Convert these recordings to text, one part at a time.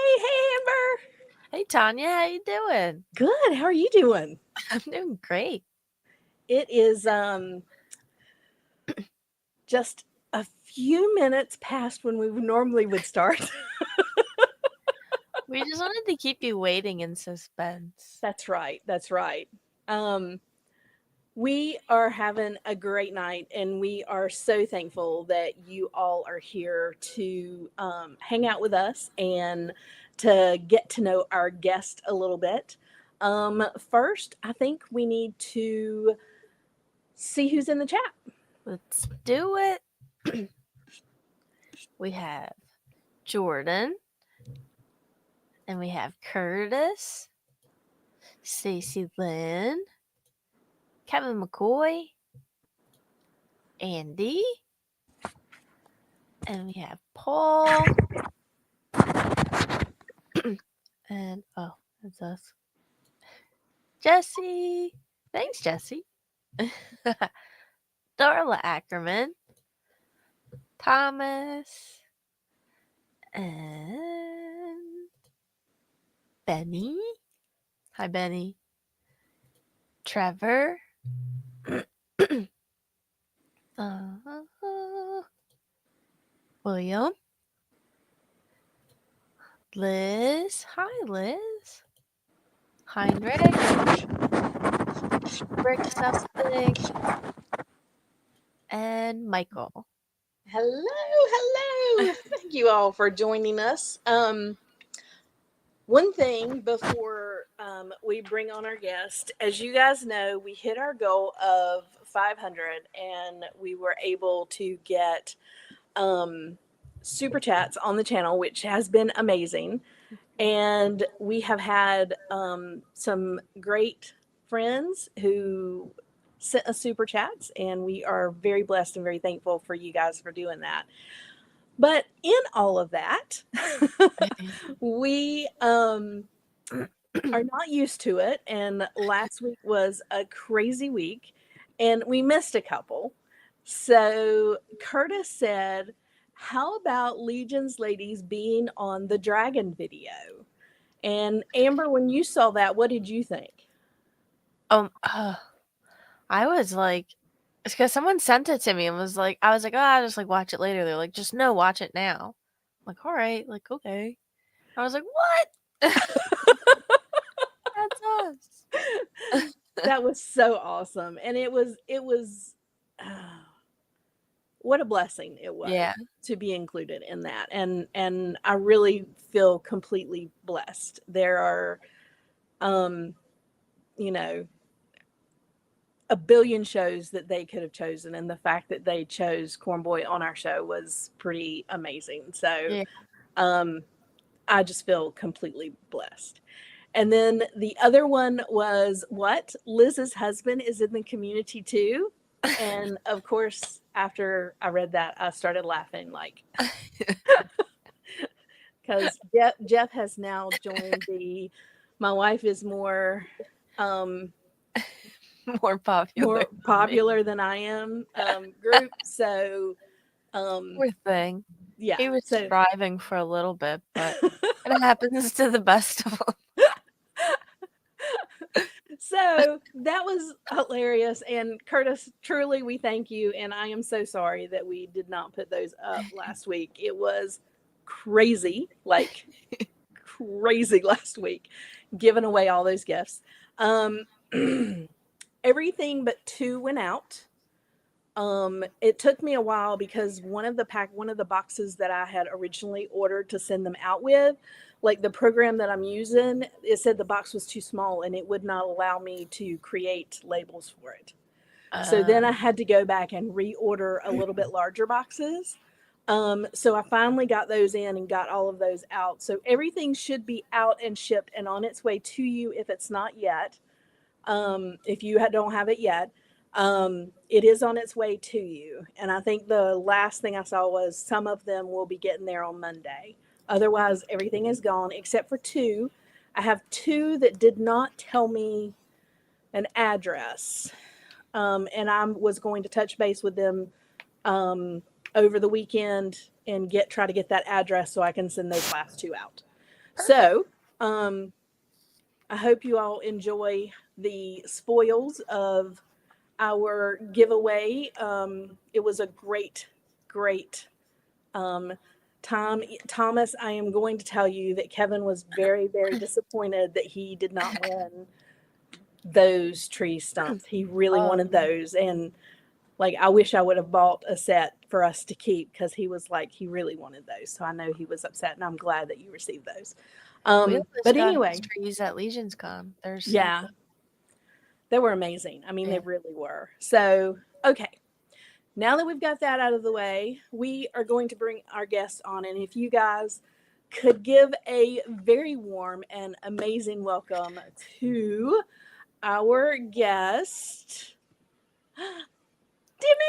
Amber. Hey Tanya, how you doing? Good. How are you doing? I'm doing great. It is just a few minutes past when we normally would start. We just wanted to keep you waiting in suspense. That's right. That's right. Um, we are having a great night, and we are so thankful that you all are here to hang out with us and to get to know our guest a little bit. First, I think we need to see who's in the chat. Let's do it. We have Jordan, and we have Curtis, Stacy Lynn, Kevin McCoy, Andy, and we have Paul, and that's us. Jesse. Thanks, Jesse. Darla Ackerman, Thomas, and Benny. Hi, Benny. Trevor. William. Liz. Hi, Liz. Heinrich. Rick something. And Michael. Hello. Thank you all for joining us. One thing before we bring on our guest, as you guys know, we hit our goal of 500, and we were able to get super chats on the channel, which has been amazing. And we have had some great friends who sent us super chats, and we are very blessed and very thankful for you guys for doing that. But in all of that, we are not used to it. And last week was a crazy week, and we missed a couple. So Curtis said, how about Legion's ladies being on the dragon video? And Amber, when you saw that, what did you think? I was like, it's because someone sent it to me and was like, I was like, oh, I'll just like watch it later. They're like, just no, watch it now. I'm like, all right, like, okay. I was like, what? That's us. That was so awesome. And it was what a blessing it was Yeah. to be included in that. And I really feel completely blessed. There are you know, a billion shows that they could have chosen, and the fact that they chose Cornboy on our show was pretty amazing. So Yeah. I just feel completely blessed. And then the other one was what? Liz's husband is in the community too. And of course, after I read that, I started laughing like because Jeff has now joined the my wife is more More popular than I am group. So Poor thing. yeah. He was So thriving for a little bit, but it happens to the best of them. so that was hilarious. And Curtis, truly, we thank you. And I am so sorry that we did not put those up last week. It was crazy, like crazy last week, giving away all those gifts. Everything but two went out. It took me a while because one of the boxes that I had originally ordered to send them out with, like the program that I'm using, it said the box was too small and it would not allow me to create labels for it. So then I had to go back and reorder a little bit larger boxes. So I finally got those in and got all of those out. So everything should be out and shipped and on its way to you if it's not yet. If you don't have it yet. It is on its way to you. And I think the last thing I saw was some of them will be getting there on Monday. Otherwise, everything is gone except for two. I have two that did not tell me an address. And I was going to touch base with them over the weekend and try to get that address so I can send those last two out. So, I hope you all enjoy the spoils of our giveaway. It was a great um, time. Thomas, I am going to tell you that Kevin was very disappointed that he did not win those tree stumps. He really wanted those. And like, I wish I would have bought a set for us to keep because he was like, he really wanted those. So I know he was upset, and I'm glad that you received those. We almost But got his anyway, trees at Legion's Con. They're so yeah, cool. they were amazing. I mean, they Yeah. really were. So, okay. Now that we've got that out of the way, we are going to bring our guests on. And if you guys could give a very warm and amazing welcome to our guest, Amazing!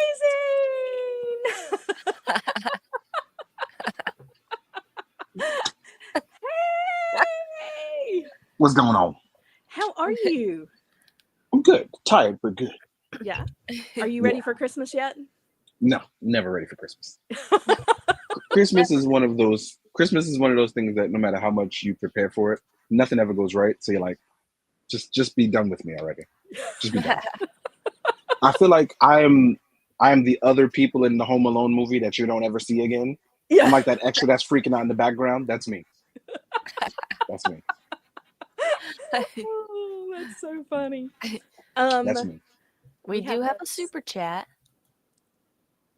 Hey! What's going on? How are you? I'm good. Tired, but good. Yeah. Are you ready for Christmas yet? No, never ready for Christmas. Christmas is one of those things that no matter how much you prepare for it, nothing ever goes right. So you're like, just be done with me already. Just be done. I feel like I am the other people in the Home Alone movie that you don't ever see again. Yeah. I'm like that extra that's freaking out in the background. That's me. That's me. Oh, that's so funny. That's me. We do have a super chat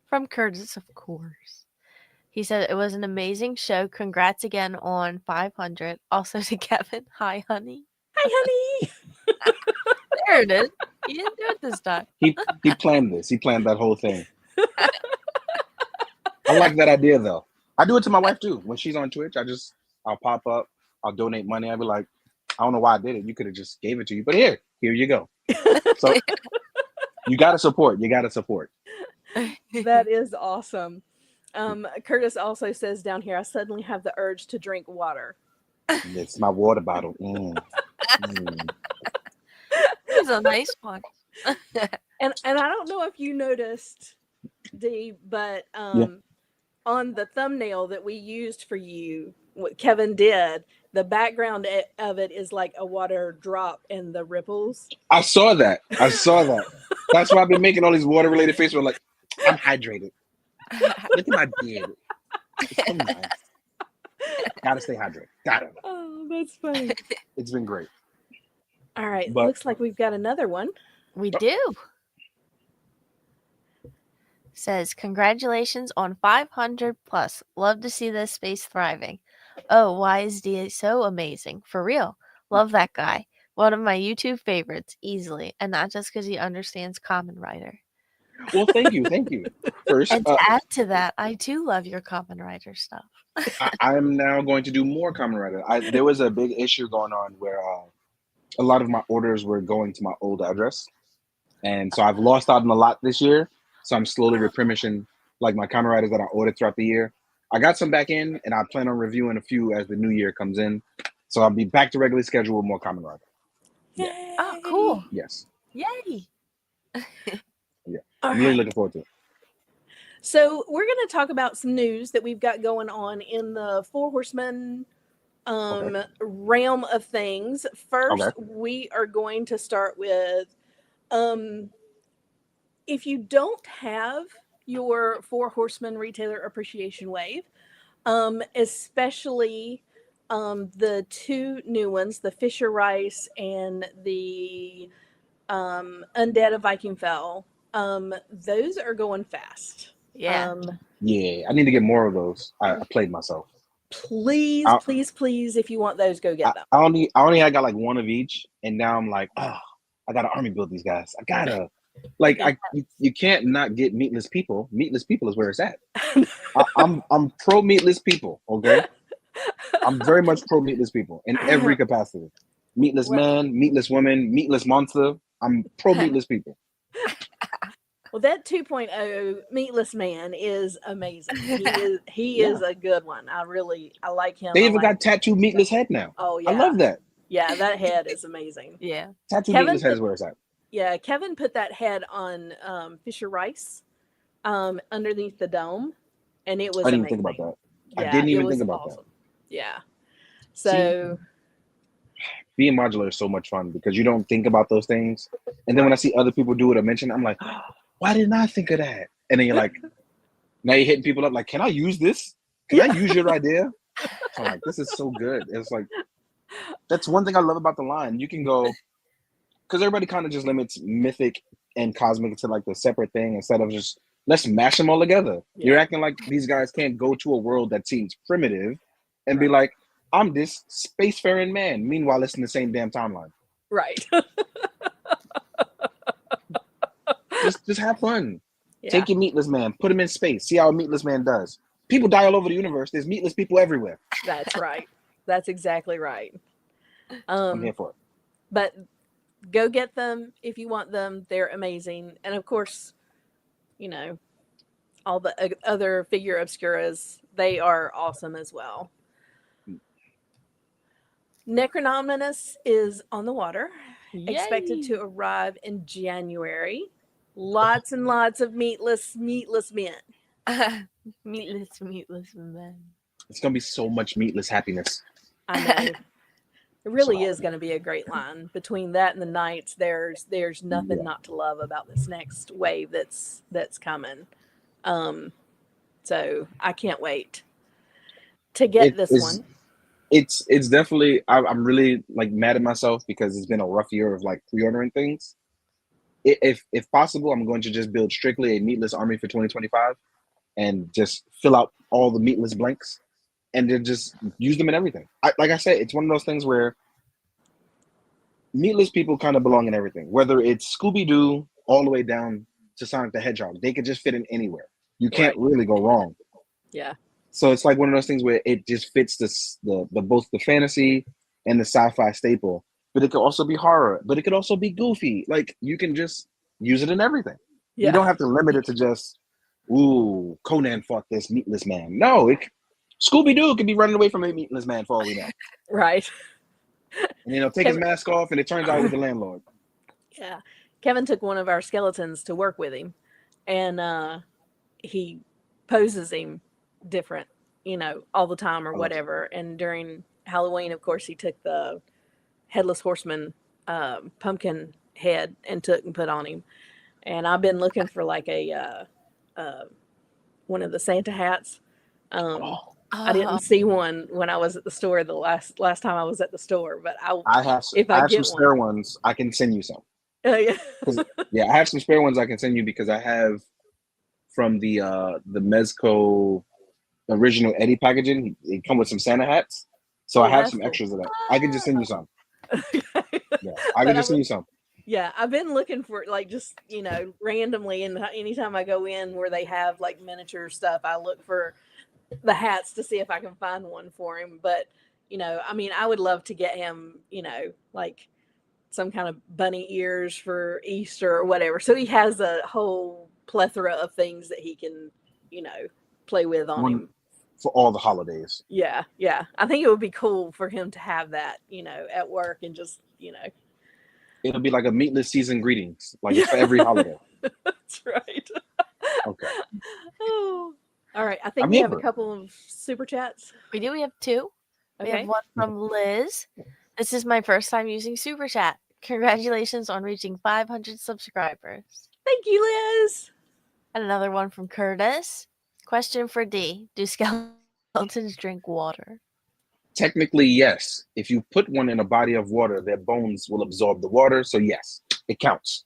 from Curtis, of course. He said it was an amazing show. Congrats again on 500. Also to Kevin, hi, honey. Hi, honey. There it is. He didn't do it this time. He planned this. He planned that whole thing. I like that idea though. I do it to my wife too. When she's on Twitch, I'll pop up, I'll donate money. I'll be like, I don't know why I did it. You could have just gave it to you, but here you go. So you gotta support. That is awesome. Curtis also says down here, I suddenly have the urge to drink water. It's my water bottle. It's a nice one. And I don't know if you noticed, Dee, but on the thumbnail that we used for you, what Kevin did, the background of it is like a water drop in the ripples. I saw that. That's why I've been making all these water related faces. Like, I'm hydrated. Look at my beard. It's so nice. Gotta stay hydrated. Gotta. Oh, that's funny. It's been great. All right. Looks like we've got another one. We do. Says, congratulations on 500 plus. Love to see this space thriving. Oh, why is DA so amazing? For real. Love that guy. One of my YouTube favorites, easily. And not just because he understands Common Writer. Well, thank you. First, and to add to that, I too love your Common Writer stuff. I'm now going to do more Common Writer. There was a big issue going on where a lot of my orders were going to my old address. And so I've lost out on a lot this year. So I'm slowly replenishing like my Common Writers that I ordered throughout the year. I got some back in, and I plan on reviewing a few as the new year comes in. So I'll be back to regularly scheduled with more Common Writer. Yeah. Oh, cool. Yes. Yay. Yeah. I'm really looking forward to it. So we're going to talk about some news that we've got going on in the Four Horsemen realm of things. First, we are going to start with if you don't have your Four Horsemen Retailer Appreciation Wave, especially the two new ones, the Fisher Rice and the Undead of Viking Fell, those are going fast. Yeah. I need to get more of those. I played myself. Please, if you want those, go get them. I only got like one of each, and now I'm like, oh, I gotta army build these guys. I gotta you can't not get meatless people. Meatless people is where it's at. I'm pro meatless people. Okay, I'm very much pro meatless people in every capacity. Meatless man, meatless woman, meatless monster. I'm pro meatless people. Well, that 2.0 meatless man is amazing. He is a good one. I like him. They even got tattooed meatless head now. Oh yeah, I love that. Yeah, that head is amazing. Yeah, tattooed meatless head is where it's at. Yeah, Kevin put that head on Fisher Rice, underneath the dome, and it was. I didn't even think about that. Yeah, I didn't even think about that. Yeah. So being modular is so much fun because you don't think about those things. And then when I see other people do it or mention it, I'm like, oh, why didn't I think of that? And then you're like, now you're hitting people up like, can I use this? Can I yeah, use your idea? So I'm like, this is so good. It's like, that's one thing I love about the line. You can go, because everybody kind of just limits mythic and cosmic to like the separate thing instead of just, let's mash them all together. You're yeah, acting like these guys can't go to a world that seems primitive and be right, like, I'm this spacefaring man. Meanwhile, it's in the same damn timeline. right. Just have fun. Yeah, Take your meatless man, put him in space, see how a meatless man does. People die all over the universe. There's meatless people everywhere. that's right. That's exactly right. I'm here for it. But go get them if you want them. They're amazing. And of course, you know, all the other figure obscuras, they are awesome as well. Necronominus is on the water, expected to arrive in January. Lots and lots of meatless men. meatless man. It's gonna be so much meatless happiness. I know. It really So, is going to be a great line. Between that and the Knights, there's nothing yeah. not to love about this next wave that's coming. So I can't wait to get It this is. one. It's definitely. I'm really like mad at myself because it's been a rough year of like pre-ordering things. If possible, I'm going to just build strictly a meatless army for 2025 and just fill out all the meatless blanks and then just use them in everything. Like I said, it's one of those things where meatless people kind of belong in everything. Whether it's Scooby-Doo all the way down to Sonic the Hedgehog, they could just fit in anywhere. You can't Right. really go wrong. Yeah. So it's like one of those things where it just fits the both the fantasy and the sci-fi staple. But it could also be horror. But it could also be goofy. Like you can just use it in everything. You Yeah. don't have to limit it to just, ooh, Conan fought this meatless man. No, Scooby-Doo could be running away from a meatless man for all we know. Right. And take his Kevin, mask off, and it turns out he's the landlord. yeah. Kevin took one of our skeletons to work with him, and he poses him different, all the time or whatever. And during Halloween, of course, he took the headless horseman pumpkin head and took and put on him. And I've been looking for like a one of the Santa hats. I didn't see one when I was at the store the last time I was at the store, but I have if I I have some get spare one. ones. I can send you some. Yeah. Yeah, I have some spare ones I can send you because I have from the Mezco original Eddie packaging. They come with some Santa hats, so I Oh, have that's some cool. extras of that. I can just send you some. Yeah, I But can just send you some. yeah, I've been looking for like just randomly, and anytime I go in where they have like miniature stuff, I look for the hats to see if I can find one for him. But I mean, I would love to get him, like some kind of bunny ears for Easter or whatever. So he has a whole plethora of things that he can, play with on One him. for all the holidays. Yeah, yeah. I think it would be cool for him to have that, at work and just, It'll be like a meatless season greetings, like it's yeah, for every holiday. that's right. Okay, Oh, all right. I think I'm we here have a for it. couple of super chats. We do. We have two. We have Okay. one from Liz. This is my first time using Super Chat. Congratulations on reaching 500 subscribers. Thank you, Liz. And another one from Curtis. Question for D. Do skeletons drink water? Technically, yes. If you put one in a body of water, their bones will absorb the water. So yes, it counts.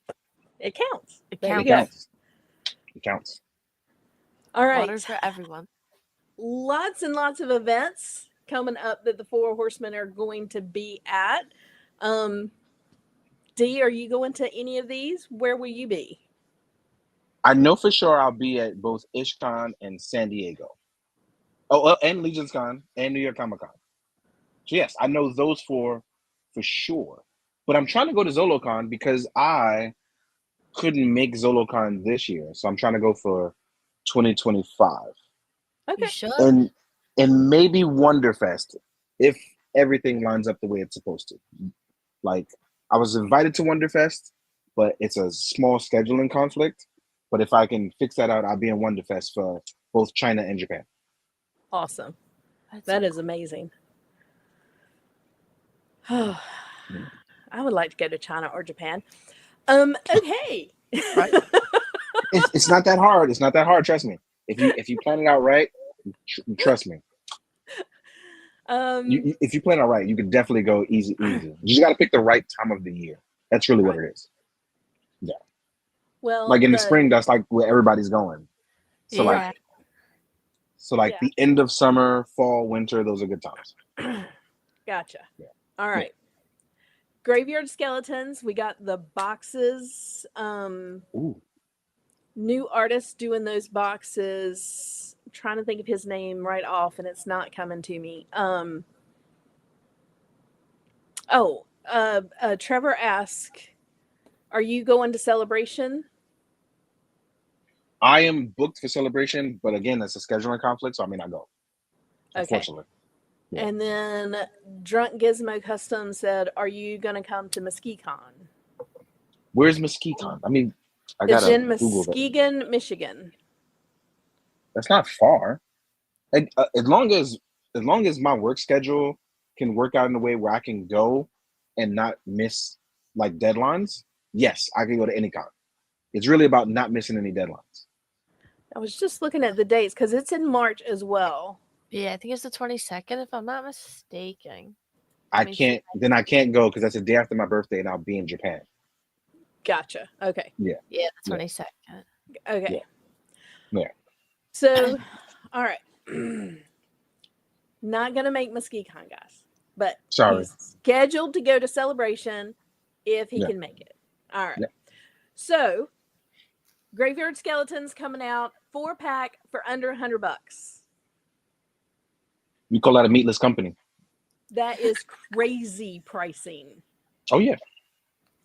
It counts. It There you It go. counts. It counts. All right. Water for everyone. Lots and lots of events coming up that the Four Horsemen are going to be at. D, are you going to any of these? Where will you be? I know for sure I'll be at both IshCon and San Diego. Oh, and Legion's Con and New York Comic Con. So yes, I know those four for sure. But I'm trying to go to ZoloCon because I couldn't make ZoloCon this year, so I'm trying to go for 2025. You Okay. should. And maybe Wonderfest if everything lines up the way it's supposed to. Like I was invited to Wonderfest, but it's a small scheduling conflict. But if I can fix that out, I'll be in Wonderfest for both China and Japan. Awesome. That's That so is amazing. I would like to go to China or Japan. Okay. Right. It's not that hard. It's not that hard. Trust me. If you plan it out right, trust me. If you plan it out right, you can definitely go easy. You just got to pick the right time of the year. That's really what it is. Yeah. Well, Like in the spring, that's like where everybody's going. So Yeah. like the end of summer, fall, winter, those are good times. Gotcha. Yeah. All right. Graveyard Skeletons. We got the boxes. Ooh. New artist doing those boxes. I'm trying to think of his name right off, and it's not coming to me. Trevor asked, "Are you going to Celebration?" I am booked for Celebration, but again, that's a scheduling conflict, so I may not go. Okay. Unfortunately. Yeah. And then Drunk Gizmo Custom said, "Are you going to come to MesquiCon?" Where's Mesquite? I mean, I It's gotta in Google that. Muskegon, Michigan. That's not far. And, as long as my work schedule can work out in a way where I can go and not miss like deadlines, yes, I can go to any con. It's really about not missing any deadlines. I was just looking at the dates because it's in March as well. Yeah, I think it's the 22nd, if I'm not mistaken. I can't go because that's the day after my birthday and I'll be in Japan. Gotcha. Okay. Yeah, the 22nd. Okay. Yeah. So, all right. Not gonna make MesquiCon, guys, but Sorry. he's scheduled to go to Celebration if he can make it. All right. Yeah. So, Graveyard Skeletons coming out 4-pack for under $100. You call that a meatless company? That is crazy pricing. Oh yeah.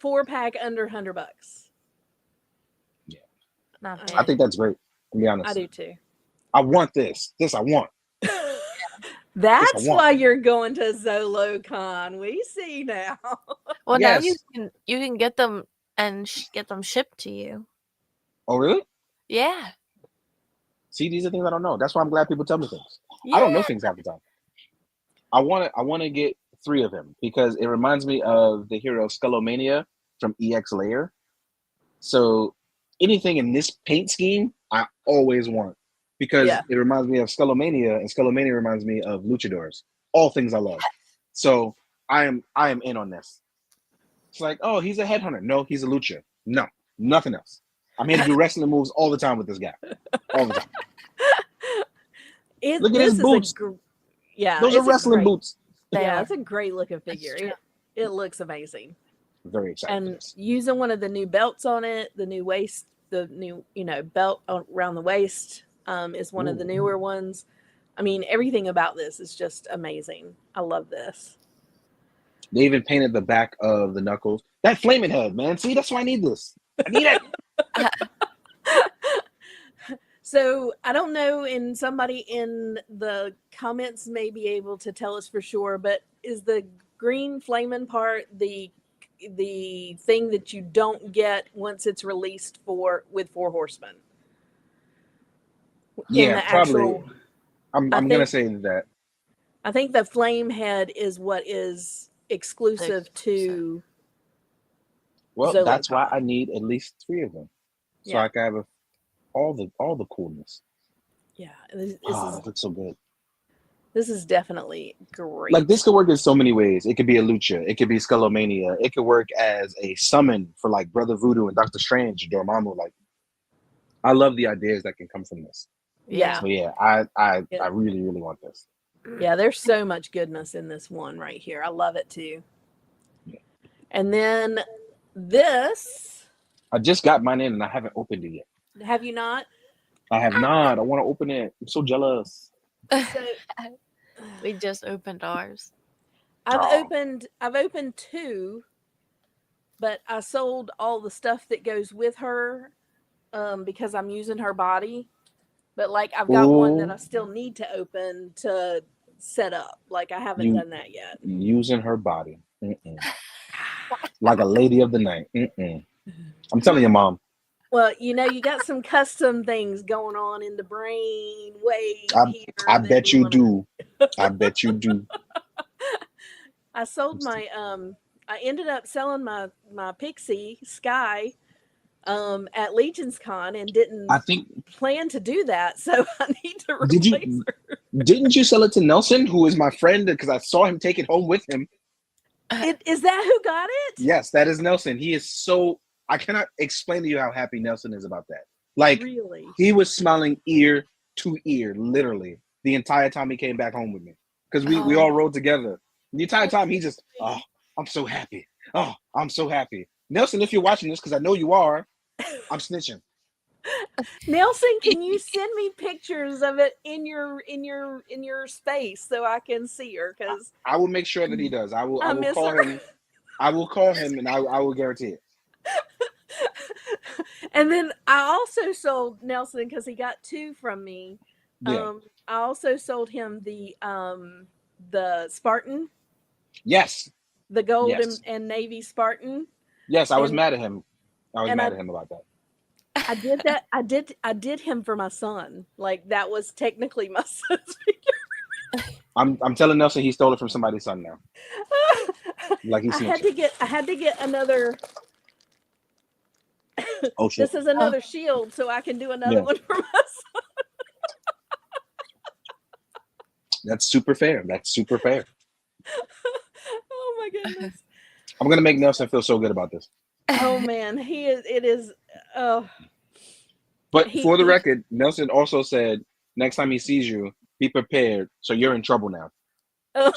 4-pack under $100. Yeah. Not I think that's great. To be honest. I do too. I want this. This I want. That's why you're going to ZoloCon. We see now. Well, now you can get them and get them shipped to you. Oh really? Yeah. See, these are things I don't know. That's why I'm glad people tell me things. Yeah. I don't know things half the time. I want to get 3 of them because it reminds me of the hero Skullomania from EX Layer. So anything in this paint scheme, I always want because it reminds me of Skullomania, and Skullomania reminds me of luchadors. All things I love. So I am in on this. It's like, oh, he's a headhunter. No, he's a lucha. No, nothing else. I'm here to do wrestling moves all the time with this guy. All the time. Look at his boots. Those are wrestling boots. Yeah, it's a great looking figure. It looks amazing. Very excited. And using one of the new belts on it, the new waist, the new belt around the waist is one of the newer ones. I mean, everything about this is just amazing. I love this. They even painted the back of the knuckles. That flaming head, man. See, that's why I need this. I need it. So I don't know, and somebody in the comments may be able to tell us for sure, but is the green flaming part the thing that you don't get once it's released with 4 Horsemen? Yeah, probably. I'm gonna say that. I think the flame head is what is exclusive to. Well, ZoloCon. That's why I need at least 3 of them, so I can have all the coolness. Yeah, this looks so good. This is definitely great. Like this could work in so many ways. It could be a lucha. It could be Skullomania. It could work as a summon for like Brother Voodoo and Doctor Strange, Dormammu. Like, I love the ideas that can come from this. Yeah. So yeah, I really really want this. Yeah, there's so much goodness in this one right here. I love it too. Yeah. And then this. I just got mine in and I haven't opened it yet. Have you not? I have not. I want to open it. I'm so jealous. We just opened ours. I've opened 2, but I sold all the stuff that goes with her because I'm using her body. But like I've got one that I still need to open to set up. Like I haven't done that yet. Using her body. Like a lady of the night. I'm telling you, Mom. Well, you got some custom things going on in the brain way. I bet you do. I bet you do. I sold my I ended up selling my Pixie Sky at Legion's Con and I didn't think plan to do that, so I need to did replace you her. didn't you sell it to Nelson, who is my friend, because I saw him take it home with him? Is that who got it? Yes, that is Nelson. He is so I cannot explain to you how happy Nelson is about that. Like Really? he was smiling ear to ear, literally, the entire time he came back home with me. Because we all rode together. The entire time he just, oh, I'm so happy. Oh, I'm so happy. Nelson, if you're watching this, because I know you are, I'm snitching. Nelson, can you send me pictures of it in your space so I can see her? Because I will make sure that he does. I I will miss call her. him. I will call him and I will guarantee it. And then I also sold Nelson because he got two from me. Yeah. I also sold him the Spartan, Yes. the gold Yes. and navy Spartan. Yes. I was And mad at him. I was and mad at him about that. I did that. I did him for my son. Like that was technically my son's figure. I'm telling Nelson he stole it from somebody's son now. Like he's I snitching. had to get another. Oh shit. This is another shield, so I can do another Yeah. one for my son. That's super fair. That's super fair. Oh my goodness. I'm gonna make Nelson feel so good about this. Oh man, he is. It is. But for the record, Nelson also said next time he sees you, be prepared. So you're in trouble now. Oh.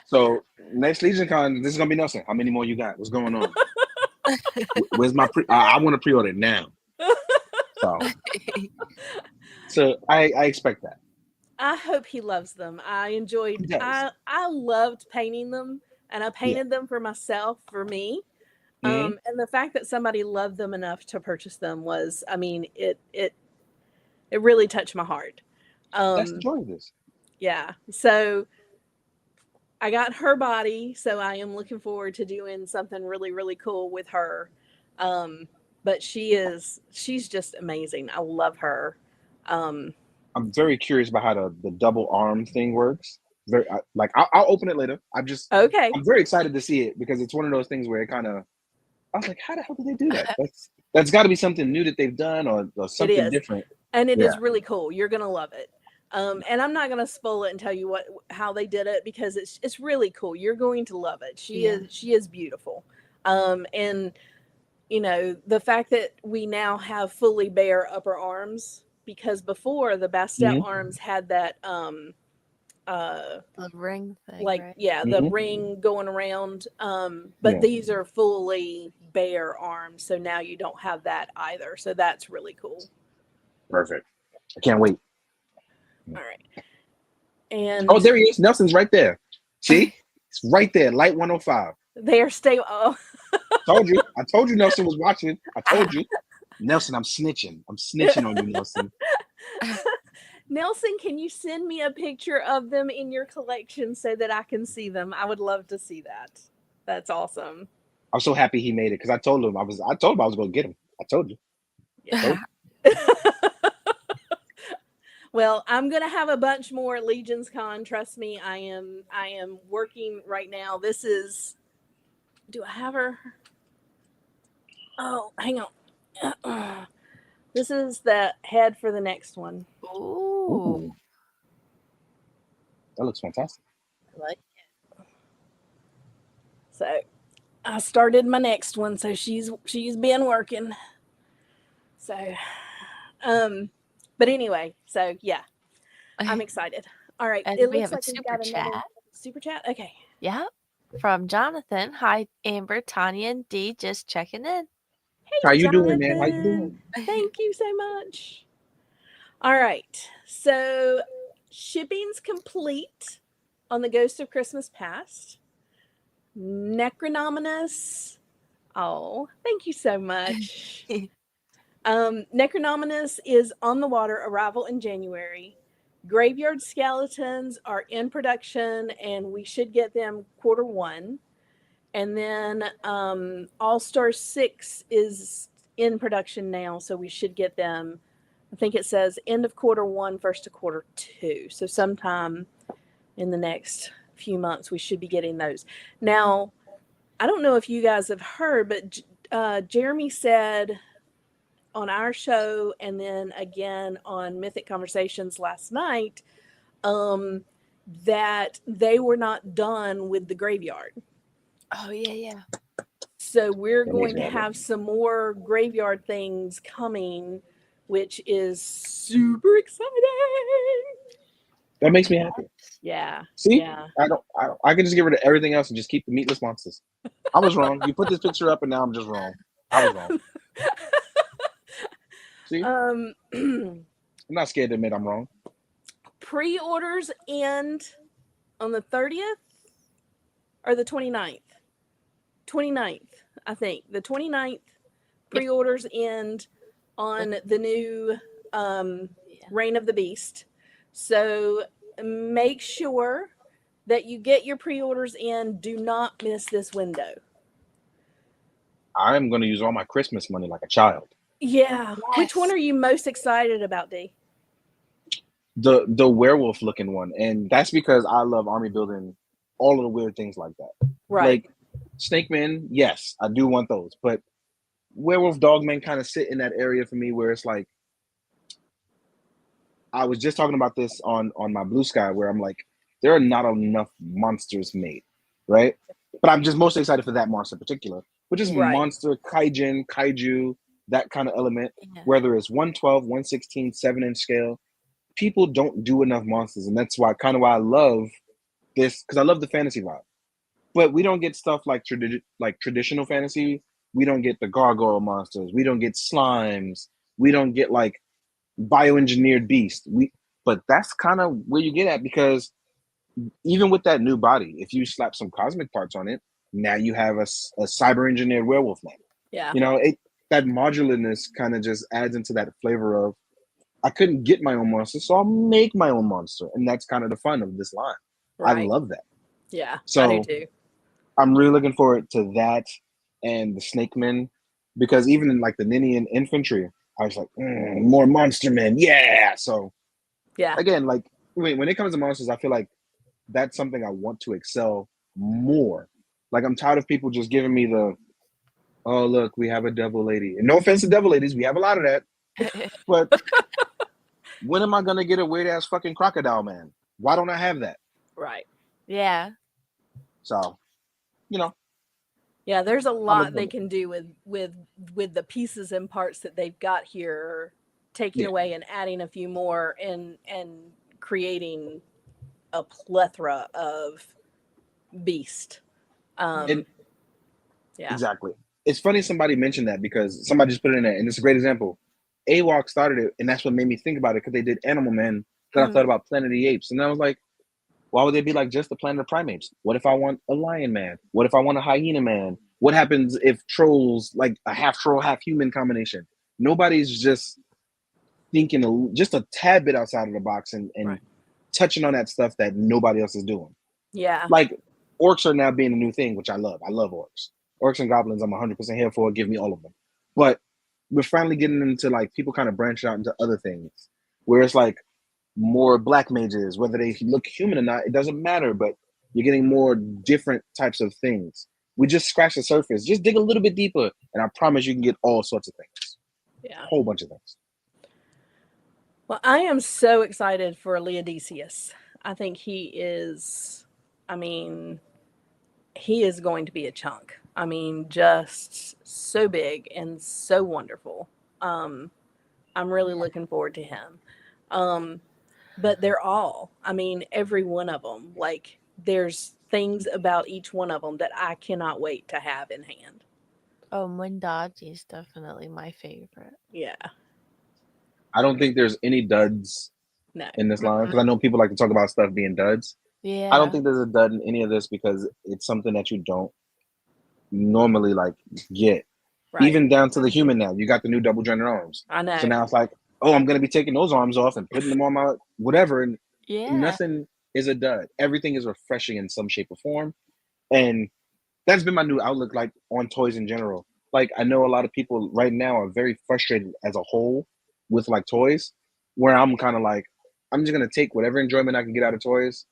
So next Legion Con, this is gonna be Nelson. How many more you got? What's going on? Where's my pre? I want to pre-order now. So I expect that. I hope he loves them. I enjoyed. I loved painting them, and I painted them for myself, for me. And the fact that somebody loved them enough to purchase them was, I mean, it really touched my heart. That's the joy of this. Yeah. So I got her body, so I am looking forward to doing something really, really cool with her. But she's just amazing. I love her. I'm very curious about how the double arm thing works. Very I'll open it later. I'm very excited to see it because it's one of those things where it kind of I was like, how the hell did they do that? That's got to be something new that they've done or something different. And it is really cool. You're gonna love it. And I'm not gonna spoil it and tell you how they did it because it's really cool. You're going to love it. She is beautiful. And you know, the fact that we now have fully bare upper arms, because before the Bastet arms had that the ring thing, like right? the ring going around. But these are fully bare arms, so now you don't have that either. So that's really cool. Perfect. I can't wait. All right. And there he is. Nelson's right there. See? It's right there. Light 105. They're stay. Oh. I told you Nelson was watching. I told you. Nelson, I'm snitching. I'm snitching on you, Nelson. Nelson, can you send me a picture of them in your collection so that I can see them? I would love to see that. That's awesome. I'm so happy he made it because I told him I was going to get him. I told you. Yeah. Well, I'm going to have a bunch more at Legion's Con. Trust me, I am working right now. This is, do I have her? Oh, hang on. This is the head for the next one. Ooh. That looks fantastic. I like it. So I started my next one, so she's been working. So, but anyway, so yeah, I'm excited. All right, and it we looks have like a we've super got chat. another super chat. Okay. Yeah, from Jonathan. Hi, Amber, Tanya, and Dee. Just checking in. Hey, how you Jonathan. doing, man? How you doing? Thank you so much. All right, so shipping's complete on the Ghost of Christmas Past. Necronominus. Oh, thank you so much. Necronominus is on the water, arrival in January. Graveyard Skeletons are in production, and we should get them Q1. And then All-Star 6 is in production now, so we should get them, I think it says end of Q1, first of Q2. So sometime in the next few months we should be getting those. Now, I don't know if you guys have heard, but Jeremy said on our show and then again on Mythic Conversations last night um, that they were not done with the graveyard. Oh yeah. So we're That makes going me to happy. have some more graveyard things coming, which is super exciting. That makes me happy. Yeah. See, Yeah. I can just get rid of everything else and just keep the meatless monsters. I was wrong. You put this picture up, and now I'm just wrong. I was wrong. See, Um, I'm not scared to admit I'm wrong. pre-orders end on the 30th or the 29th. 29th, I think. The 29th pre-orders end on the new Reign of the Beast. So make sure that you get your pre-orders in. Do not miss this window. I'm going to use all my Christmas money like a child. Yeah. Yes. Which one are you most excited about, D? The werewolf looking one, and that's because I love army building, all of the weird things like that. Right. Like snake men, yes, I do want those, but werewolf dogmen kind of sit in that area for me where it's like, I was just talking about this on my Blue Sky, where I'm like, there are not enough monsters made, right? But I'm just most excited for that monster in particular, which is Right. monster, kaiju, that kind of element, Yeah. whether it's 112, 116, 7-inch scale. People don't do enough monsters, and that's why I love this, because I love the fantasy vibe. But we don't get stuff like traditional fantasy. We don't get the gargoyle monsters. We don't get slimes. We don't get like bioengineered beast. But that's kind of where you get at, because even with that new body, if you slap some cosmic parts on it, now you have a cyber engineered werewolf man. Yeah. You know, that modularness kind of just adds into that flavor of, I couldn't get my own monster, so I'll make my own monster, and that's kind of the fun of this line. Right. I love that. Yeah. So I do too. I'm really looking forward to that and the snake men, because even in like the Ninian infantry, I was like, more monster men, yeah. So Yeah. again, like when it comes to monsters, I feel like that's something I want to excel more. Like, I'm tired of people just giving me the, oh look, we have a devil lady. And no offense to devil ladies, we have a lot of that. But when am I gonna get a weird ass fucking crocodile man? Why don't I have that? Right. Yeah. So, you know, Yeah, there's a I'm lot looking they for- can do with the pieces and parts that they've got here, taking Yeah. away and adding a few more and creating a plethora of beast. And Yeah. exactly. It's funny somebody mentioned that, because somebody just put it in there, and it's a great example. AWOC started it, and that's what made me think about it, because they did Animal Man. Then I thought about Planet of the Apes, and I was like, why would they be like just the Planet of Primates? What if I want a lion man? What if I want a hyena man? What happens if trolls, like a half troll, half human combination? Nobody's just thinking just a tad bit outside of the box and Right. touching on that stuff that nobody else is doing. Yeah. Like, orcs are now being a new thing, which I love. I love orcs. Orcs and goblins, I'm 100% here for. Give me all of them. But we're finally getting into like people kind of branching out into other things, where it's like more black mages, whether they look human or not, it doesn't matter. But you're getting more different types of things. We just scratch the surface. Just dig a little bit deeper, and I promise you can get all sorts of things. Yeah. A whole bunch of things. Well, I am so excited for Leodicius. I think he is, I mean, he is going to be a chunk. I mean, just so big and so wonderful. I'm really looking forward to him. But they're all, I mean, every one of them, like, there's things about each one of them that I cannot wait to have in hand. Oh, Mundaji is definitely my favorite. Yeah. I don't think there's any duds No. in this line, because I know people like to talk about stuff being duds. Yeah. I don't think there's a dud in any of this, because it's something that you don't normally like get. Right. Even down to the human now. You got the new double jointed arms. I know. So now it's like, oh, I'm gonna be taking those arms off and putting them on my whatever, and Yeah. nothing is a dud. Everything is refreshing in some shape or form. And that's been my new outlook, like, on toys in general. Like, I know a lot of people right now are very frustrated as a whole with like toys, where I'm kind of like, I'm just gonna take whatever enjoyment I can get out of toys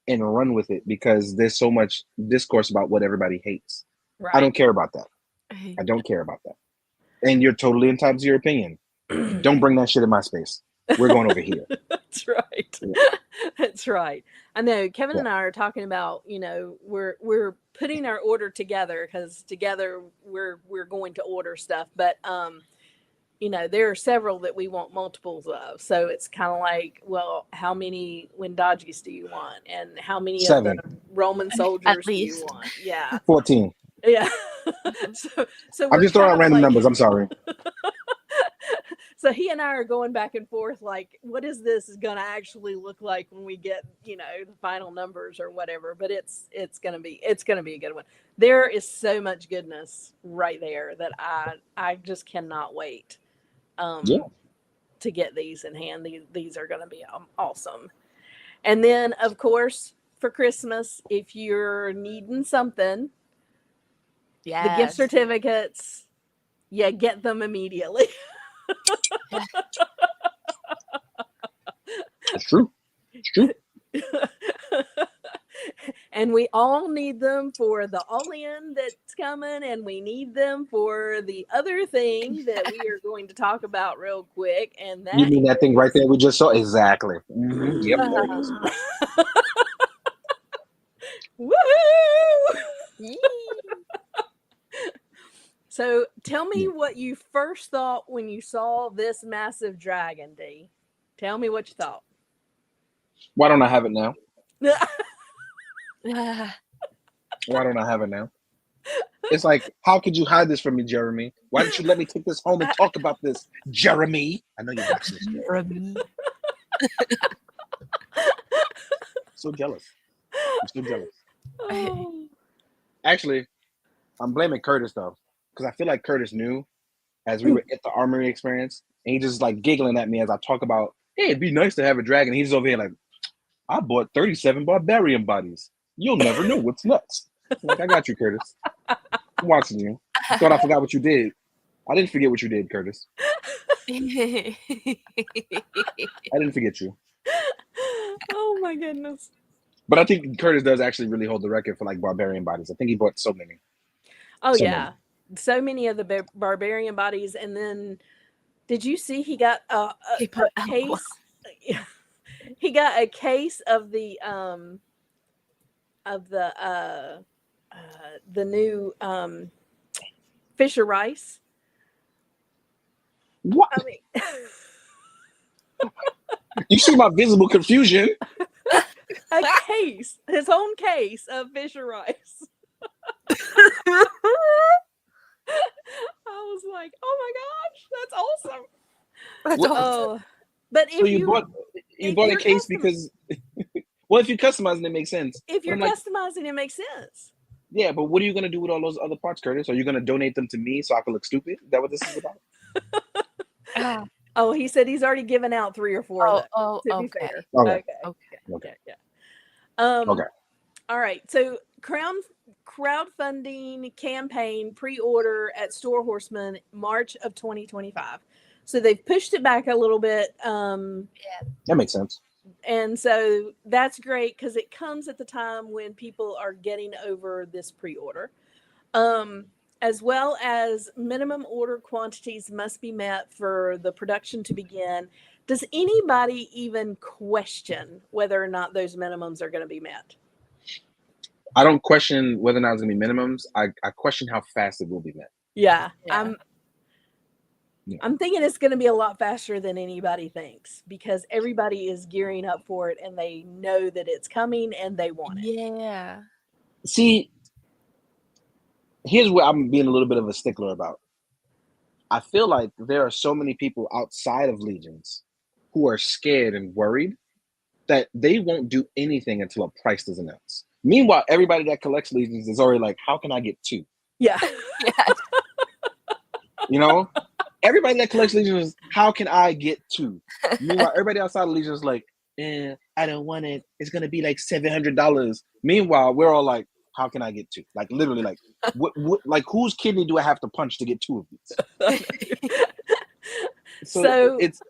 and run with it because there's so much discourse about what everybody hates. Right. I don't care about that. I don't care about that. And you're totally entitled to your opinion. Don't bring that shit in my space. We're going over here. That's right. Yeah. That's right. I know Kevin Yeah. and I are talking about, we're putting our order together because together we're going to order stuff, but there are several that we want multiples of. So it's kind of like, well, how many Windajis do you want? And how many 7. of the Roman soldiers do you least. want? Yeah. 14. Yeah. so I'm we're just throwing out kind of random like, numbers. I'm sorry. So he and I are going back and forth, like, what is this going to actually look like when we get, the final numbers or whatever? But it's going to be a good one. There is so much goodness right there that I just cannot wait Yeah. to get these in hand. These are going to be awesome. And then, of course, for Christmas, if you're needing something, the gift Yes. certificates, get them immediately. It's true. It's true. And we all need them for the all-in that's coming, and we need them for the other thing that we are going to talk about real quick. And that You mean that thing right there we just saw? Exactly. Mm-hmm. Yep, there it is. Woo! So tell me what you first thought when you saw this massive dragon, D. Tell me what you thought. Why don't I have it now? Why don't I have it now? It's like, how could you hide this from me, Jeremy? Why didn't you let me take this home and talk about this, Jeremy? I know you're watching this. Jeremy. So jealous. I'm so jealous. Oh. Actually, I'm blaming Curtis though, because I feel like Curtis knew as we were at the armory experience, and he just like giggling at me as I talk about, hey, it'd be nice to have a dragon. He's over here like, I bought 37 barbarian bodies. You'll never know what's next. I'm like, I got you, Curtis. I'm watching you. You thought I forgot what you did. I didn't forget what you did, Curtis. I didn't forget you. Oh my goodness. But I think Curtis does actually really hold the record for like barbarian bodies. I think he bought so many. Oh So yeah. So many of the barbarian bodies. And then did you see he got a case? He got a case of the new Fisher Rice. What? I mean, You see my visible confusion? a case, his own case of Fisher Rice. I was like, oh my gosh, that's awesome. That's awesome. Oh, but if So you bought if a you're case because well, if you customize it, it makes sense. if you're I'm like, customizing, it makes sense. yeah, but what are you gonna do with all those other parts, Curtis? Are you gonna donate them to me so I can look stupid? Is that what this is about? Oh, he said he's already given out 3 or 4 of them. To be Okay. fair. Okay. Okay. Yeah. Okay. All right. So crowdfunding campaign pre-order at Store Horseman March of 2025. So they've pushed it back a little bit. That makes sense. And so that's great because it comes at the time when people are getting over this pre-order. As well as minimum order quantities must be met for the production to begin. Does anybody even question whether or not those minimums are going to be met? I don't question whether or not it's gonna be minimums. I question how fast it will be met. Yeah. Yeah. I'm thinking it's going to be a lot faster than anybody thinks because everybody is gearing up for it and they know that it's coming and they want it. Yeah. See, here's what I'm being a little bit of a stickler about. I feel like there are so many people outside of Legions who are scared and worried that they won't do anything until a price is announced. Meanwhile, everybody that collects Legions is already like, how can I get 2? Yeah. Yes. You know? Everybody that collects Legions is, how can I get 2? Meanwhile, everybody outside of Legions is like, I don't want it. It's going to be like $700. Meanwhile, we're all like, how can I get 2? Like literally, like, like whose kidney do I have to punch to get 2 of these? So it's,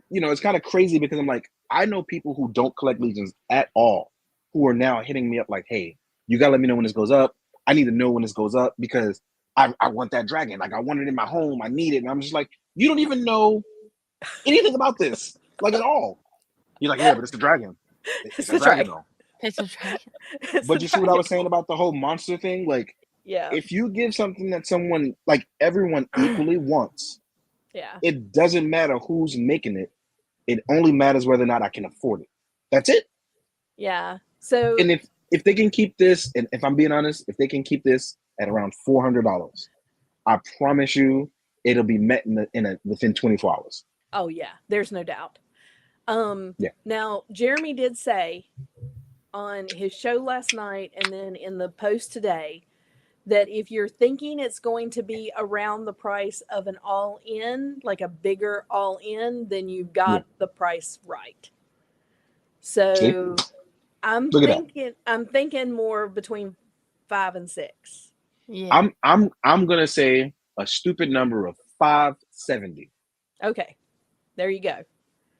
it's kind of crazy because I'm like, I know people who don't collect Legions at all, who are now hitting me up like, hey, you gotta let me know when this goes up. I need to know when this goes up because I want that dragon. Like I want it in my home. I need it. And I'm just like, you don't even know anything about this, like at all. You're like, yeah, but it's the dragon. It's It's a the dragon dragon. though. It's a dragon. It's But the you see what I was dragon. saying about the whole monster thing? Like, Yeah. if you give something that someone, like everyone equally wants, Yeah. it doesn't matter who's making it. It only matters whether or not I can afford it. That's it. Yeah. So And if they can keep this, and if I'm being honest, if they can keep this at around $400, I promise you, it'll be met within 24 hours. oh yeah, there's no doubt. Yeah. Now Jeremy did say on his show last night and then in the post today that if you're thinking it's going to be around the price of an all in, like a bigger all in, then you've got the price right. See, So I'm look at that. thinking more between 5 and 6. Yeah. I'm gonna say a stupid number of 570. Okay. There you go.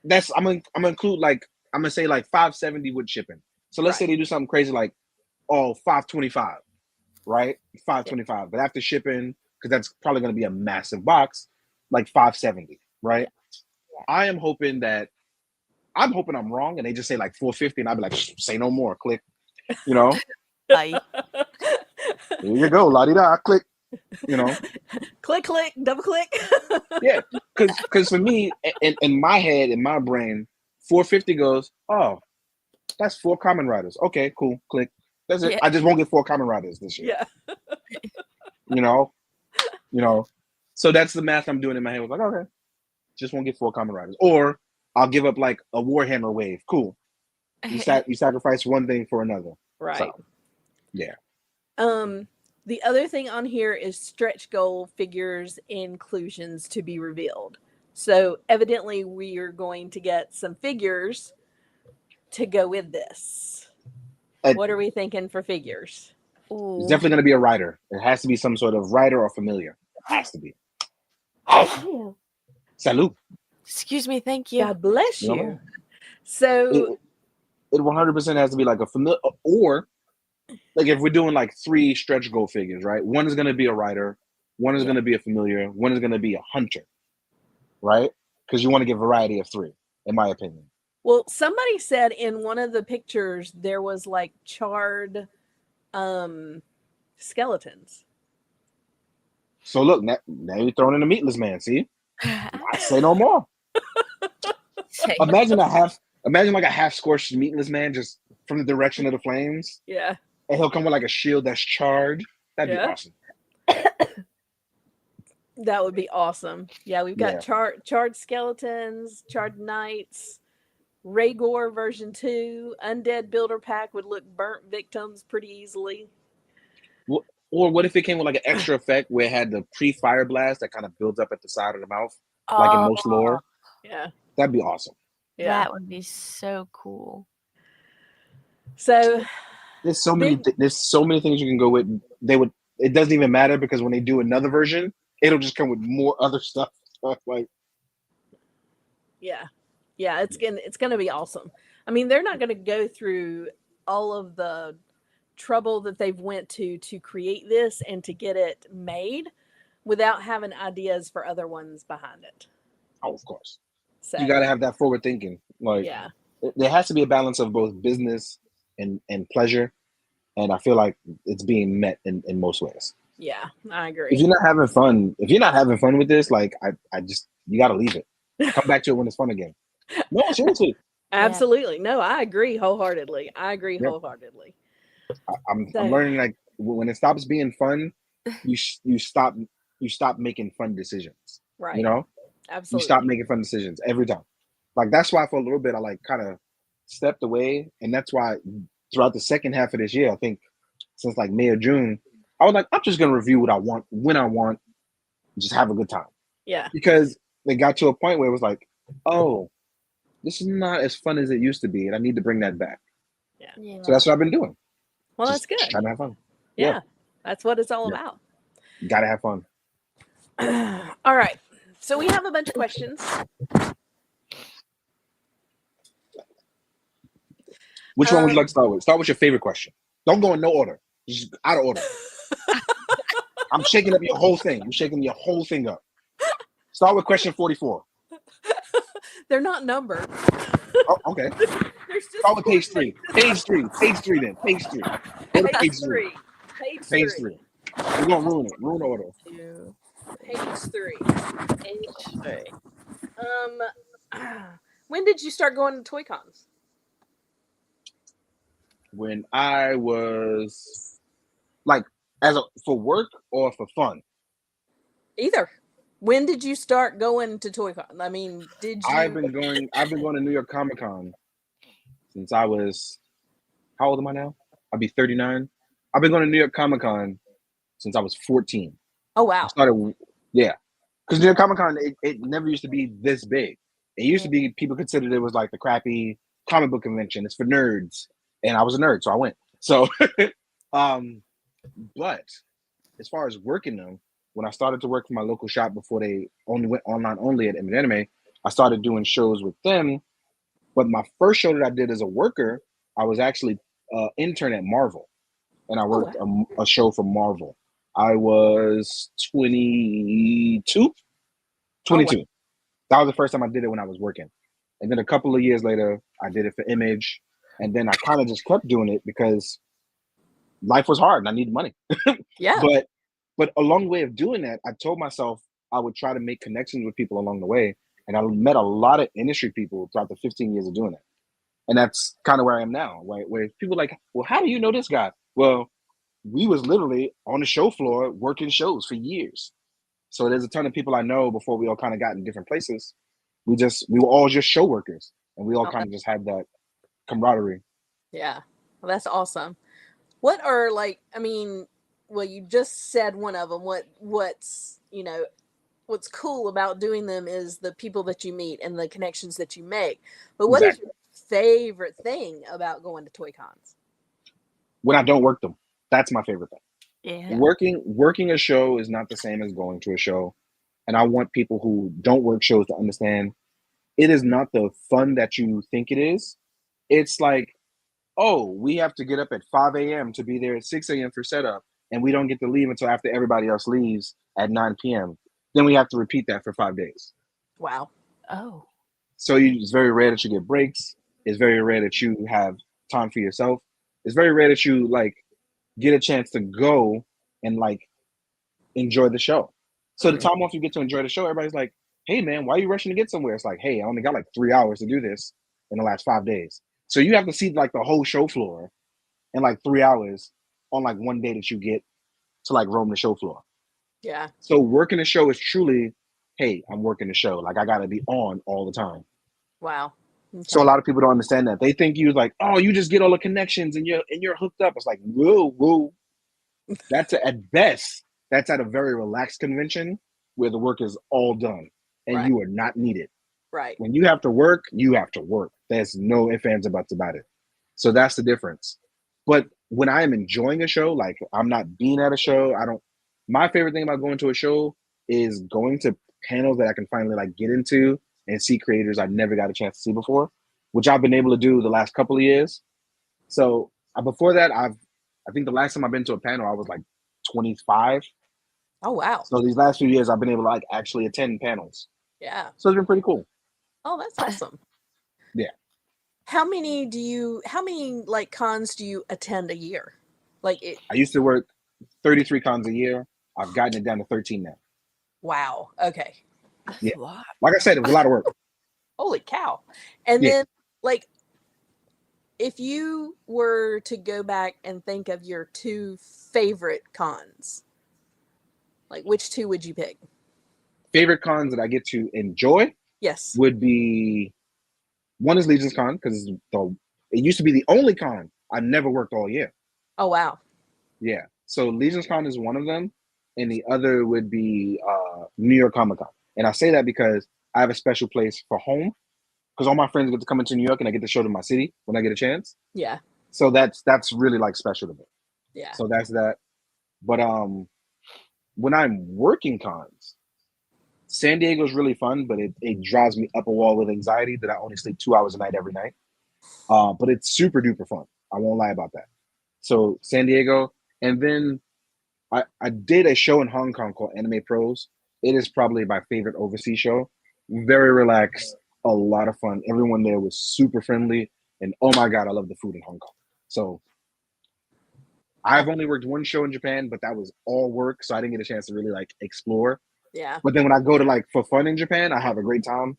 That's I'm gonna include like I'm gonna say like 570 with shipping. So let's say Right. they do something crazy like 525, right? 525, but after shipping, because that's probably gonna be a massive box, like 570, right? Yeah. I'm hoping I'm wrong and they just say like 450 and I'll be like, say no more, click, you know. Bye. Here you go, la di da, click, you know. Click, click, double click. Yeah, because for me, in my head, in my brain, 450 goes, oh, that's 4 common riders. Okay, cool, click. That's it. Yeah. I just won't get 4 common riders this year. Yeah. You know. So that's the math I'm doing in my head. I was like, okay, just won't get 4 common riders, or I'll give up like a Warhammer wave. Cool. You sacrifice one thing for another. Right. So, yeah. The other thing on here is stretch goal figures inclusions to be revealed. So evidently we are going to get some figures to go with this. What are we thinking for figures? Ooh. It's definitely going to be a rider. It has to be some sort of rider or familiar. It has to be. Salute. Excuse me. Thank you. God bless you. You know? So it 100% has to be like a familiar, or like if we're doing like 3 stretch goal figures, right? One is going to be a rider, one is going to be a familiar, one is going to be a hunter, right? Because you want to get variety of 3, in my opinion. well, somebody said in one of the pictures there was like charred skeletons. So look, now you're throwing in a meatless man. See, I say no more. Imagine like a half scorched meatless man just from the direction of the flames, Yeah. and he'll come with like a shield that's charred. That'd be awesome. That would be awesome. Yeah, we've got charred skeletons, charred knights, Rhaegor version 2, undead builder pack would look burnt victims pretty easily. Or what if it came with like an extra effect where it had the pre-fire blast that kind of builds up at the side of the mouth, like in most lore? Yeah. That'd be awesome. Yeah. That would be so cool. So there's so many things you can go with. It doesn't even matter because when they do another version, it'll just come with more other stuff. Like, yeah, it's gonna be awesome. I mean, they're not gonna go through all of the trouble that they've went to create this and to get it made without having ideas for other ones behind it. Oh, of course. So you got to have that forward thinking. Like, yeah, there has to be a balance of both business and pleasure, and I feel like it's being met in most ways. Yeah, I agree. If you're not having fun with this, like I just, you got to leave it. Come back to it when it's fun again. No, seriously. Absolutely. No, I agree wholeheartly. Wholeheartedly. I'm learning, like, when it stops being fun, you stop making fun decisions. Right. You know? Absolutely. You stop making fun decisions every time. Like, that's why for a little bit I like kind of stepped away, and that's why throughout the second half of this year, I think since like May or June, I was like, I'm just gonna review what I want when I want, just have a good time. Yeah. Because they got to a point where it was like, oh, this is not as fun as it used to be, and I need to bring that back. Yeah. So that's what I've been doing. Well, just that's good. Trying to have fun. Yeah. That's what it's all about. You gotta have fun. All right. So we have a bunch of questions. Which one would you like to start with? Start with your favorite question. Don't go in no order. Just out of order. I'm shaking up your whole thing. I'm shaking your whole thing up. Start with question 44. They're not numbered. Oh, okay. There's just Start with four page 3. Page 3. Page 3 then. Page 3. Go to page 3. Page 3. We're going to ruin it. Ruin the order. Page 3. Page 3. When did you start going to Toy Cons? When I was like for work or for fun. Either. When did you start going to Toy Con? I mean, did you? I've been going to New York Comic Con since I was, how old am I now? I'll be 39. I've been going to New York Comic Con since I was 14. Oh wow! I started, yeah, because New York Comic Con it never used to be this big. It used to be, people considered it was like the crappy comic book convention. It's for nerds, and I was a nerd, so I went. So, but as far as working them, when I started to work for my local shop before they only went online only at Image Anime, I started doing shows with them. But my first show that I did as a worker, I was actually intern at Marvel, and I worked a show for Marvel. I was 22. That was the first time I did it when I was working. And then a couple of years later, I did it for Image. And then I kind of just kept doing it because life was hard and I needed money. Yeah. But along the way of doing that, I told myself I would try to make connections with people along the way. And I met a lot of industry people throughout the 15 years of doing it. And that's kind of where I am now, right? Where people are like, well, how do you know this guy? Well, we was literally on the show floor working shows for years. So there's a ton of people I know before we all kind of got in different places. We were all just show workers, and we all kind of just had that camaraderie. Yeah. Well, that's awesome. What are well, you just said one of them. What's cool about doing them is the people that you meet and the connections that you make. But what is your favorite thing about going to Toy Cons? When I don't work them, that's my favorite thing. Yeah. Working a show is not the same as going to a show. And I want people who don't work shows to understand it is not the fun that you think it is. It's like, oh, we have to get up at 5 a.m. to be there at 6 a.m. for setup, and we don't get to leave until after everybody else leaves at 9 p.m. Then we have to repeat that for 5 days. Wow. Oh. So it's very rare that you get breaks. It's very rare that you have time for yourself. It's very rare that you get a chance to go and enjoy the show. So the time off you get to enjoy the show, everybody's like, hey man, why are you rushing to get somewhere? It's like, hey, I only got 3 hours to do this in the last 5 days. So you have to see the whole show floor in 3 hours on one day that you get to roam the show floor. Yeah. So working the show is truly, hey, I'm working the show. I gotta be on all the time. Wow. Okay. So a lot of people don't understand that. They think you oh, you just get all the connections and you're hooked up. It's like, whoa. That's at best, that's at a very relaxed convention where the work is all done and you are not needed. Right. When you have to work, you have to work. There's no ifs, ands, or buts about it. So that's the difference. But when I am enjoying a show, I'm not being at a show, my favorite thing about going to a show is going to panels that I can finally get into and see creators I never got a chance to see before, which I've been able to do the last couple of years. So before that, I think the last time I've been to a panel, I was 25. Oh, wow. So these last few years, I've been able to actually attend panels. Yeah. So it's been pretty cool. Oh, that's awesome. Yeah. How many cons do you attend a year? I used to work 33 cons a year. I've gotten it down to 13 now. Wow. Okay. Yeah. Like I said, it was a lot of work. Holy cow. And then if you were to go back and think of your 2 favorite cons, which 2 would you pick? Favorite cons that I get to enjoy? Yes. Would be, one is Legion's Con, because it used to be the only con I never worked all year. Oh, wow. Yeah. So Legion's Con is one of them, and the other would be New York Comic Con. And I say that because I have a special place for home, because all my friends get to come into New York and I get to show them my city when I get a chance. Yeah. So that's really special to me. Yeah. So that's that. But when I'm working cons, San Diego's really fun, but it drives me up a wall with anxiety that I only sleep 2 hours a night every night. But it's super duper fun. I won't lie about that. So San Diego, and then I did a show in Hong Kong called Anime Pros. It is probably my favorite overseas show. Very relaxed, a lot of fun. Everyone there was super friendly, and oh my god, I love the food in Hong Kong. So I've only worked one show in Japan, but that was all work, so I didn't get a chance to really like explore. Yeah. But then when I go to like for fun in Japan, I have a great time.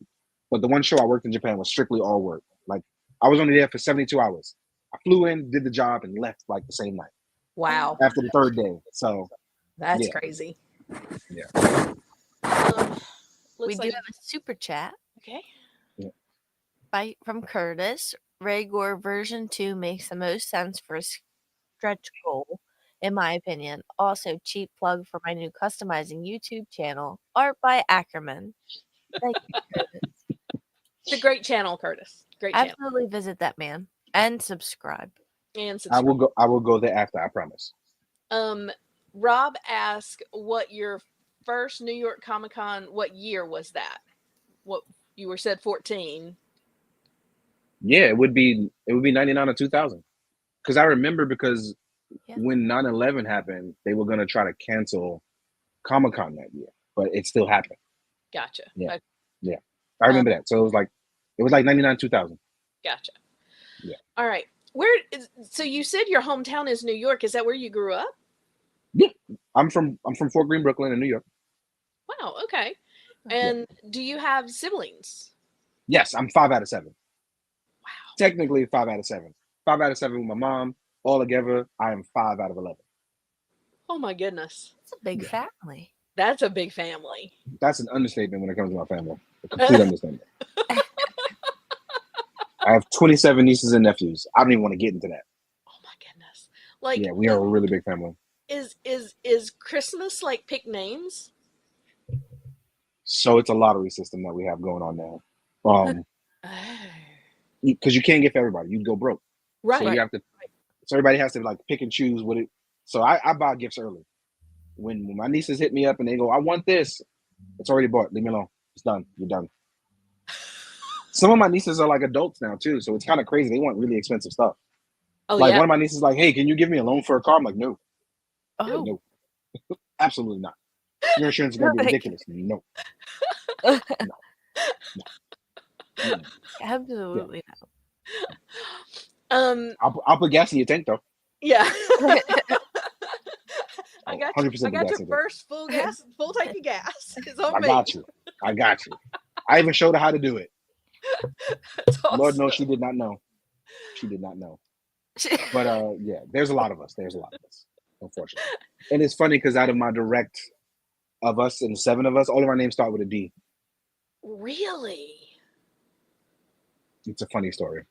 But the one show I worked in Japan was strictly all work. Like I was only there for 72 hours. I flew in, did the job, and left like the same night Wow. after the third day. So That's yeah. crazy. Yeah. We Looks do like have a super chat okay. from Curtis. Raygor version 2 makes the most sense for a stretch goal, in my opinion. Also, cheap plug for my new customizing YouTube channel, Art by Ackerman. Thank you, Curtis. It's a great channel, Curtis. Great channel. Absolutely visit that man and subscribe. And I subscribe. will go. I will go there after. I promise. Rob asked what your first New York Comic Con, what year was that? What you were said 14. Yeah, it would be 99 or 2000. Because I remember because Yeah. when 9/11 happened, they were gonna try to cancel Comic Con that year, but it still happened. Gotcha. Yeah. Okay, Yeah, I remember that. So it was like 99 2000. gotcha. Yeah. All right. So you said your hometown is New York. Is that where you grew up? Yeah, I'm from Fort Greene, Brooklyn, in New York. Wow. Okay. And do you have siblings? Yes, I'm 5 out of 7. Wow. Technically 5 out of 7. 5 out of 7 with my mom. All together, I am 5 out of 11. Oh my goodness. It's a big family. That's a big family. That's an understatement when it comes to my family. A complete understatement. I have 27 nieces and nephews. I don't even want to get into that. Oh my goodness. Like Yeah, we are a really big family. Is Christmas like pick names? So it's a lottery system that we have going on now. Because you can't get for everybody. You'd go broke. Right. So you have to. So everybody has to like pick and choose what it. So I buy gifts early. When my nieces hit me up and they go, "I want this," it's already bought. Leave me alone. It's done. You're done. Some of my nieces are like adults now too, so it's kind of crazy. They want really expensive stuff. Oh Like yeah. one of my nieces is like, "Hey, can you give me a loan for a car?" I'm like, "No, Oh, no, absolutely not. Your insurance is gonna be ridiculous." No. No. absolutely I'll put gas in your tank though. Yeah. Oh, I got 100% you. I the got gas your in it. first full tank of gas. It's on I me. got you. I got you. I even showed her how to do it. That's awesome. Lord knows she did not know. She did not know. But yeah, there's a lot of us. There's a lot of us, unfortunately. And it's funny because out of my direct of us and 7 of us, all of our names start with a D. Really? It's a funny story.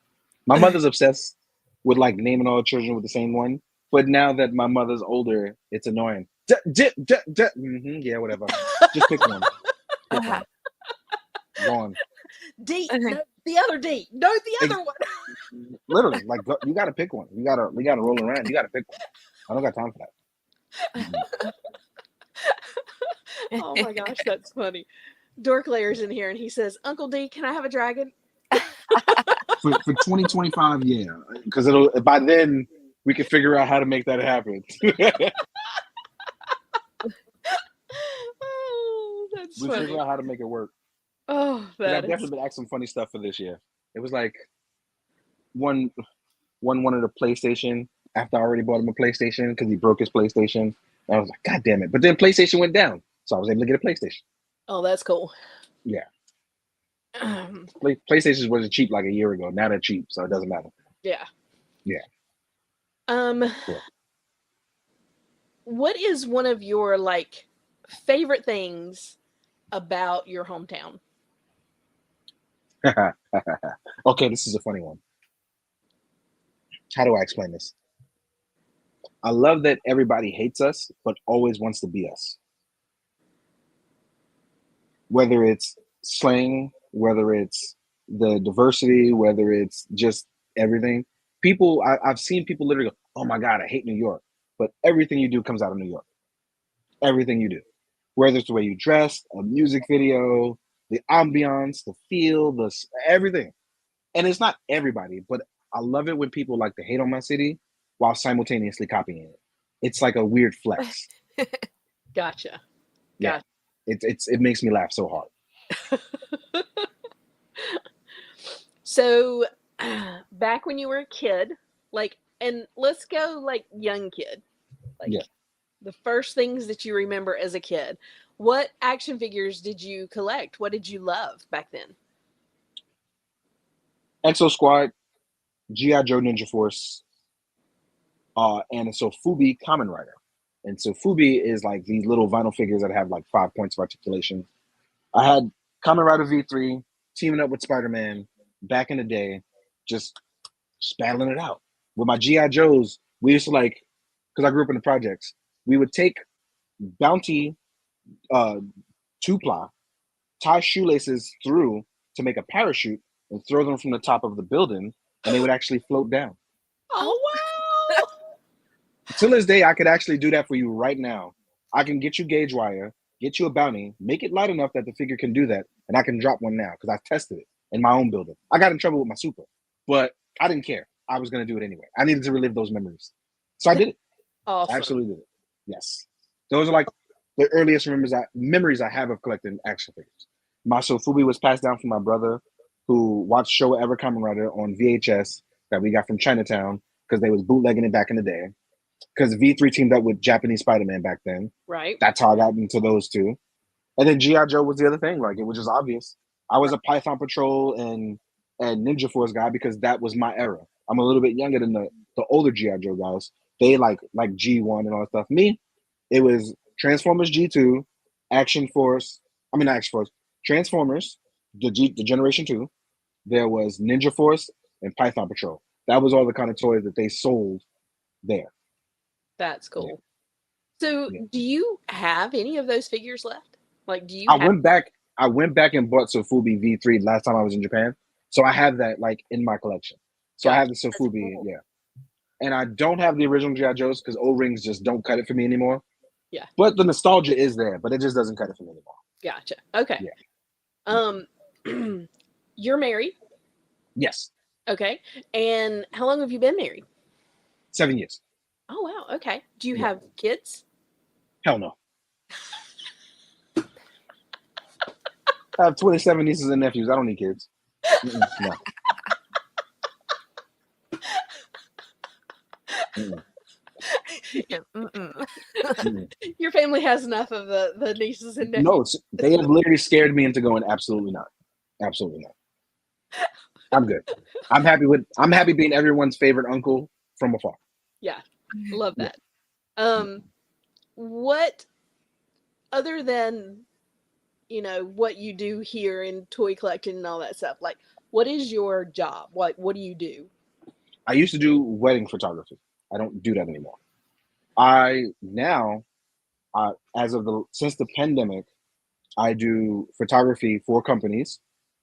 My mother's obsessed with like naming all the children with the same one. But now that my mother's older, it's annoying. Yeah, whatever. Just pick one. Pick one. Go on. D. No, the other D. No, the other one. Literally, like you gotta pick one. We gotta roll around. You gotta pick one. I don't got time for that. Oh my gosh, that's funny. Dork Layer's in here and he says, "Uncle D, can I have a dragon?" For 2025, yeah, because it'll by then we can figure out how to make that happen. Oh, that's We funny. figure out how to make it work. Oh, I've that is. definitely been asked some funny stuff for this year. It was like one wanted a PlayStation after I already bought him a PlayStation because he broke his PlayStation. And I was like, God damn it! But then PlayStation went down, so I was able to get a PlayStation. Oh, that's cool. Yeah. PlayStations wasn't cheap like a year ago. Now they're cheap, so it doesn't matter. Yeah. Yeah. Cool. What is one of your like favorite things about your hometown? Okay, this is a funny one. How do I explain this? I love that everybody hates us, but always wants to be us. Whether it's slang, whether it's the diversity, whether it's just everything. People, I've seen people literally go, "Oh my God, I hate New York." But everything you do comes out of New York. Everything you do. Whether it's the way you dress, a music video, the ambiance, the feel, everything. And it's not everybody, but I love it when people like to hate on my city while simultaneously copying it. It's like a weird flex. Gotcha. Yeah, Gotcha. it makes me laugh so hard. So, back when you were a kid, like, and let's go like young kid, like Yeah. the first things that you remember as a kid. What action figures did you collect? What did you love back then? Exo Squad, GI Joe Ninja Force, and so Fubi Kamen Rider. And so Fubi is like these little vinyl figures that have like 5 points of articulation. I had Kamen Rider V3 teaming up with Spider-Man back in the day, just battling it out. With my GI Joes, we used to like, because I grew up in the projects, we would take Bounty 2-ply, tie shoelaces through to make a parachute, and throw them from the top of the building, and they would actually float down. Oh wow! To this day, I could actually do that for you right now. I can get you gauge wire, get you a bounty, make it light enough that the figure can do that, and I can drop one now because I tested it in my own building. I got in trouble with my super, but I didn't care. I was going to do it anyway. I needed to relive those memories. So I did it. Awesome. I absolutely did it. Yes. Those are like the earliest memories I have of collecting action figures. My Sofubi was passed down from my brother who watched Show Ever Kamen Rider on VHS that we got from Chinatown because they was bootlegging it back in the day. Because V3 teamed up with Japanese Spider-Man back then. Right. That's how I got into those two. And then G.I. Joe was the other thing. Like, it was just obvious. I was a Python Patrol and Ninja Force guy because that was my era. I'm a little bit younger than the older G.I. Joe guys. They like G1 and all that stuff. Me, it was Transformers G2, Action Force. I mean, not Action Force. Transformers, the Generation 2. There was Ninja Force and Python Patrol. That was all the kind of toys that they sold there. That's cool. So, do you have any of those figures left? Like, do you? I went back and bought Sofubi V3 last time I was in Japan, so I have that like in my collection. So I have the Sofubi, cool. Yeah. And I don't have the original G.I. Joes because O-rings just don't cut it for me anymore. Yeah. But the nostalgia is there, but it just doesn't cut it for me anymore. Gotcha. Okay. Yeah. You're married? Yes. Okay. And how long have you been married? 7 years. Oh wow. Okay. Do you have kids? Hell no. I have 27 nieces and nephews. I don't need kids. No. Your family has enough of the nieces and nephews. No, they have literally scared me into going absolutely not. Absolutely not. I'm good. I'm happy being everyone's favorite uncle from afar. Yeah. Love that. What other than what you do here in toy collecting and all that stuff, like what is your job? What do you do? I used to do wedding photography. I don't do that anymore. Since the pandemic, I do photography for companies,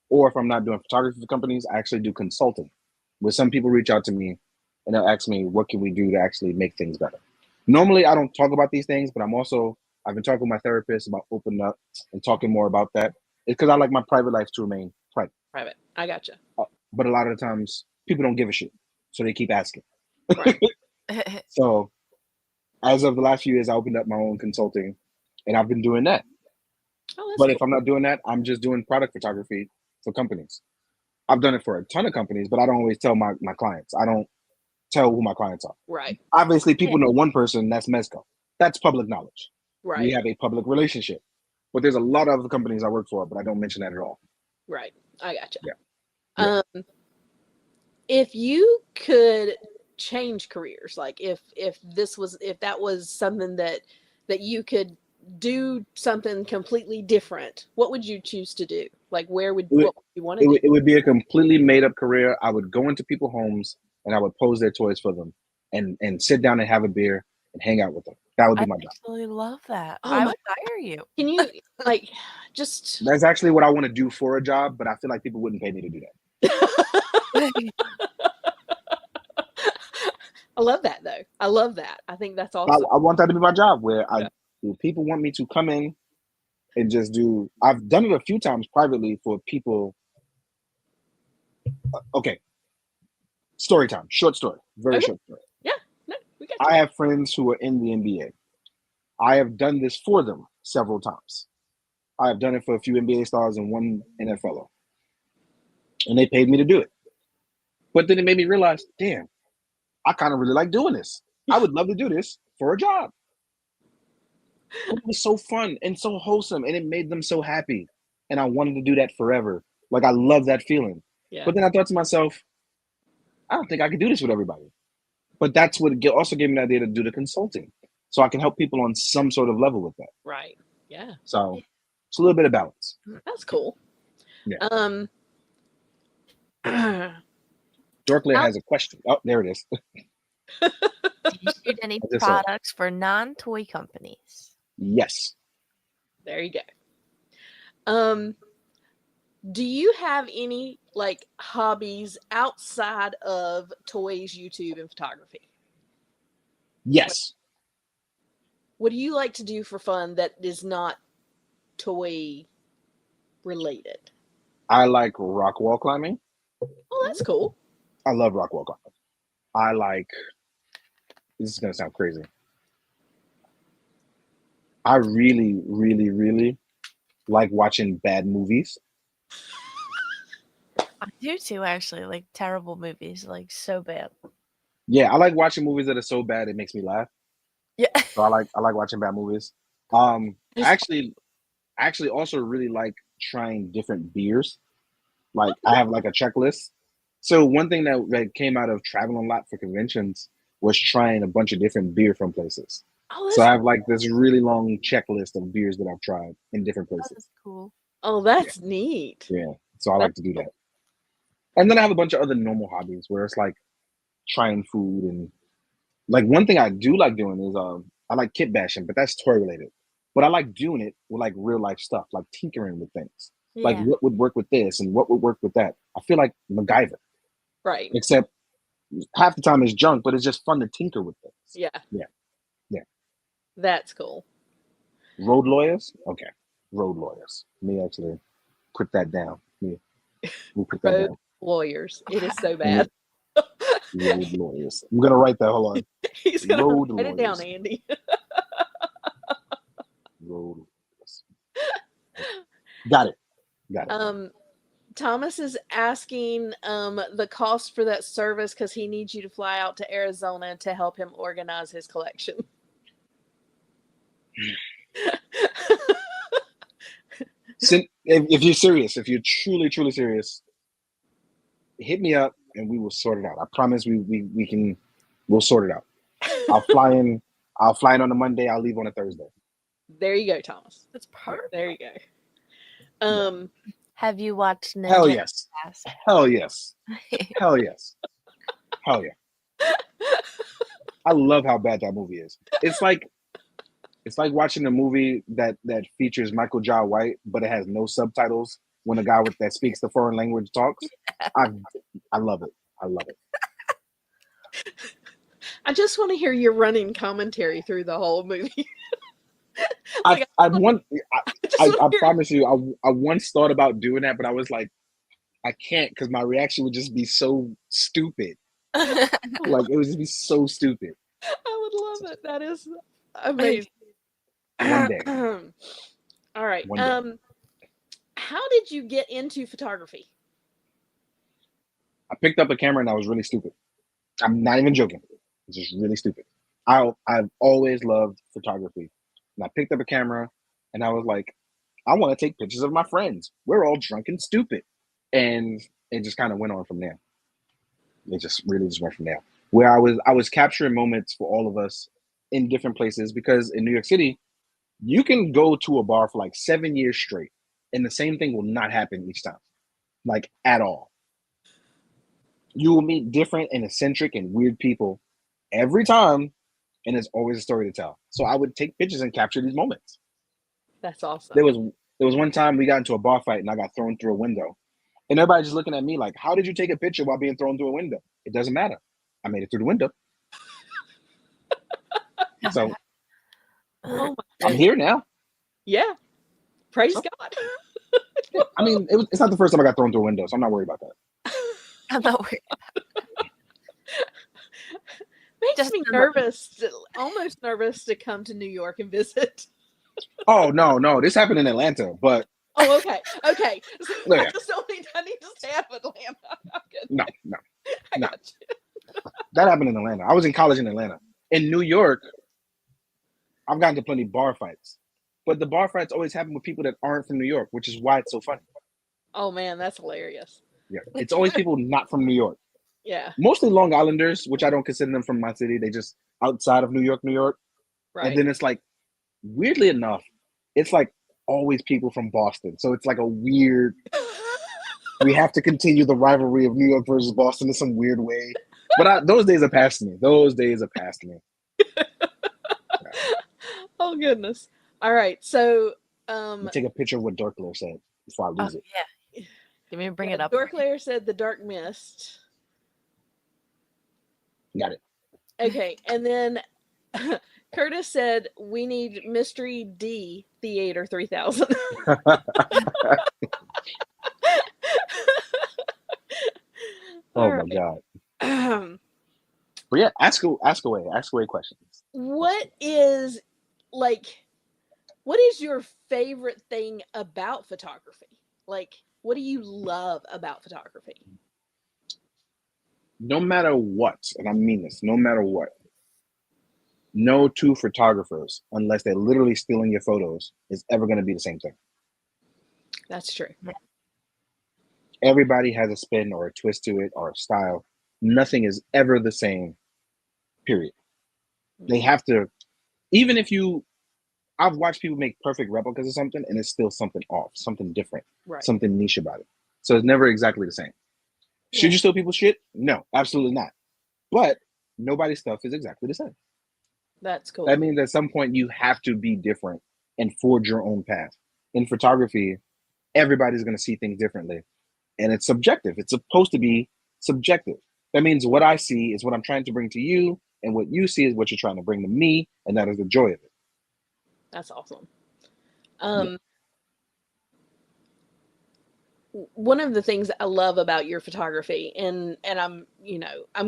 or if I'm not doing photography for companies, I actually do consulting. Where some people reach out to me and they'll ask me, what can we do to actually make things better? Normally, I don't talk about these things, but I've been talking with my therapist about opening up and talking more about that. It's because I like my private life to remain private. Private. I gotcha. But a lot of the times, people don't give a shit, so they keep asking. Right. So, as of the last few years, I opened up my own consulting, and I've been doing that. But if I'm not doing that, I'm just doing product photography for companies. I've done it for a ton of companies, but I don't always tell my clients. I don't tell who my clients are. Right. Obviously, people know one person, that's Mezco. That's public knowledge. Right. We have a public relationship. But there's a lot of other companies I work for, but I don't mention that at all. Right. I gotcha. Yeah. If you could change careers, like if that was something that you could do something completely different, what would you choose to do? Like what would you want to do? It would be a completely made up career. I would go into people's homes and I would pose their toys for them and sit down and have a beer and hang out with them. That would be my job. I absolutely love that. Oh, I would hire you. Can you just That's actually what I want to do for a job, but I feel like people wouldn't pay me to do that. I love that though. I love that. I think that's awesome. I want that to be my job where people want me to come in and just do. I've done it a few times privately for people Okay. Story time. Short story. Very Okay. short story. Yeah, no, we got you. I have friends who are in the NBA. I have done this for them several times. I have done it for a few NBA stars and one NFLer. And they paid me to do it. But then it made me realize, damn, I kind of really like doing this. I would love to do this for a job. But it was so fun and so wholesome, and it made them so happy. And I wanted to do that forever. Like, I love that feeling. Yeah. But then I thought to myself, I don't think I could do this with everybody. But that's what also gave me the idea to do the consulting. So I can help people on some sort of level with that. Right. Yeah. So it's a little bit of balance. That's cool. Yeah. Dorkly has a question. Oh, there it is. Do you shoot any I just saw it. products for non-toy companies? Yes. There you go. Do you have any like hobbies outside of toys, YouTube, and photography? Yes. What do you like to do for fun that is not toy related? I like rock wall climbing. Oh, that's cool. I love rock wall climbing. I like, this is going to sound crazy. I really, really, really like watching bad movies. I do too, actually. Like terrible movies, like so bad. Yeah, I like watching movies that are so bad it makes me laugh. Yeah. So I like watching bad movies. I actually also really like trying different beers. Like I have like a checklist. So one thing that came out of traveling a lot for conventions was trying a bunch of different beer from places. Oh, So I that's, have like this really long checklist of beers that I've tried in different places. That's cool. oh, that's neat. Yeah. So I like to do that. And then I have a bunch of other normal hobbies where it's like trying food and like one thing I do like doing is I like kit bashing, but that's toy related. But I like doing it with like real life stuff, like tinkering with things. Like Yeah. what would work with this and what would work with that. I feel like MacGyver, Right. except half the time it's junk, but it's just fun to tinker with things. Yeah. Yeah. Yeah. That's cool. Road lawyers? Okay. Road lawyers. Let me actually put that down. Let me put that Road down. lawyers. It is so bad. Road lawyers. I'm gonna write that. Hold on. He's gonna Road write it down, lawyers. Andy. Road lawyers. Got it. Thomas is asking the cost for that service because he needs you to fly out to Arizona to help him organize his collection. If you're serious, if you're truly serious, hit me up and we will sort it out. I promise we'll sort it out. I'll fly in on a Monday, I'll leave on a Thursday. There you go, Thomas. That's perfect. There you go. Have you watched Ninja? Hell yes. Pass? Hell yes. Hell yes. Hell yeah. I love how bad that movie is. It's like watching a movie that features Michael Jai White, but it has no subtitles when a guy that speaks the foreign language talks. I love it. I love it. I just want to hear your running commentary through the whole movie. I promise you, I once thought about doing that, but I was like, I can't because my reaction would just be so stupid. Like it would just be so stupid. I would love it. That is amazing. One day. All right. One day. How did you get into photography? I picked up a camera and I was really stupid. I'm not even joking. It's just really stupid. I've always loved photography. And I picked up a camera and I was like, I want to take pictures of my friends. We're all drunk and stupid. And it just kind of went on from there. It just really just went from there. Where I was capturing moments for all of us in different places because in New York City, you can go to a bar for like 7 years straight and the same thing will not happen each time. Like at all. You will meet different and eccentric and weird people every time, and there's always a story to tell. So I would take pictures and capture these moments. That's awesome. There was one time we got into a bar fight and I got thrown through a window. And everybody's just looking at me like, how did you take a picture while being thrown through a window? It doesn't matter. I made it through the window. So Oh my I'm goodness. here now. Yeah. Praise God. I mean, it's not the first time I got thrown through a window, so I'm not worried about that. I'm not worried. Makes Just me I'm not- nervous, almost nervous to come to New York and visit. Oh no, this happened in Atlanta, but Oh, okay. So yeah, I need to stay out of Atlanta. I'm good. no, I no, got you. that happened in Atlanta. I was in college in Atlanta. In New York, I've gotten to plenty of bar fights, but the bar fights always happen with people that aren't from New York, which is why it's so funny. Oh man, that's hilarious. Yeah, it's always people not from New York. Yeah, Mostly Long Islanders, which I don't consider them from my city. They just outside of New York, right. and then it's like weirdly enough, it's like always people from Boston. So it's like a weird. We have to continue the rivalry of New York versus Boston in some weird way. But those days are past me. Oh goodness. All right. So Let me take a picture of what Dorkler said before I Oh, lose it. yeah. Give me to bring it yeah, up. Dorklayer said the dark mist. Got it. Okay, and then Curtis said we need Mystery D Theater 3000. Oh my god. Um, But yeah, ask away questions. what is like what is your favorite thing about photography? Like what do you love about photography? No matter what, and I mean this, no matter what, no two photographers, unless they're literally stealing your photos, is ever going to be the same thing. That's true. Everybody has a spin or a twist to it or a style. Nothing is ever the same, period. They have to, even if I've watched people make perfect replicas of something and it's still something off, something different, Right. something niche about it. So it's never exactly the same. Should you steal people's shit? No, absolutely not. But nobody's stuff is exactly the same. That's cool. That means at some point you have to be different and forge your own path. In photography, everybody's going to see things differently. And it's subjective. It's supposed to be subjective. That means what I see is what I'm trying to bring to you, and what you see is what you're trying to bring to me, and that is the joy of it. That's awesome. One of the things I love about your photography, and I'm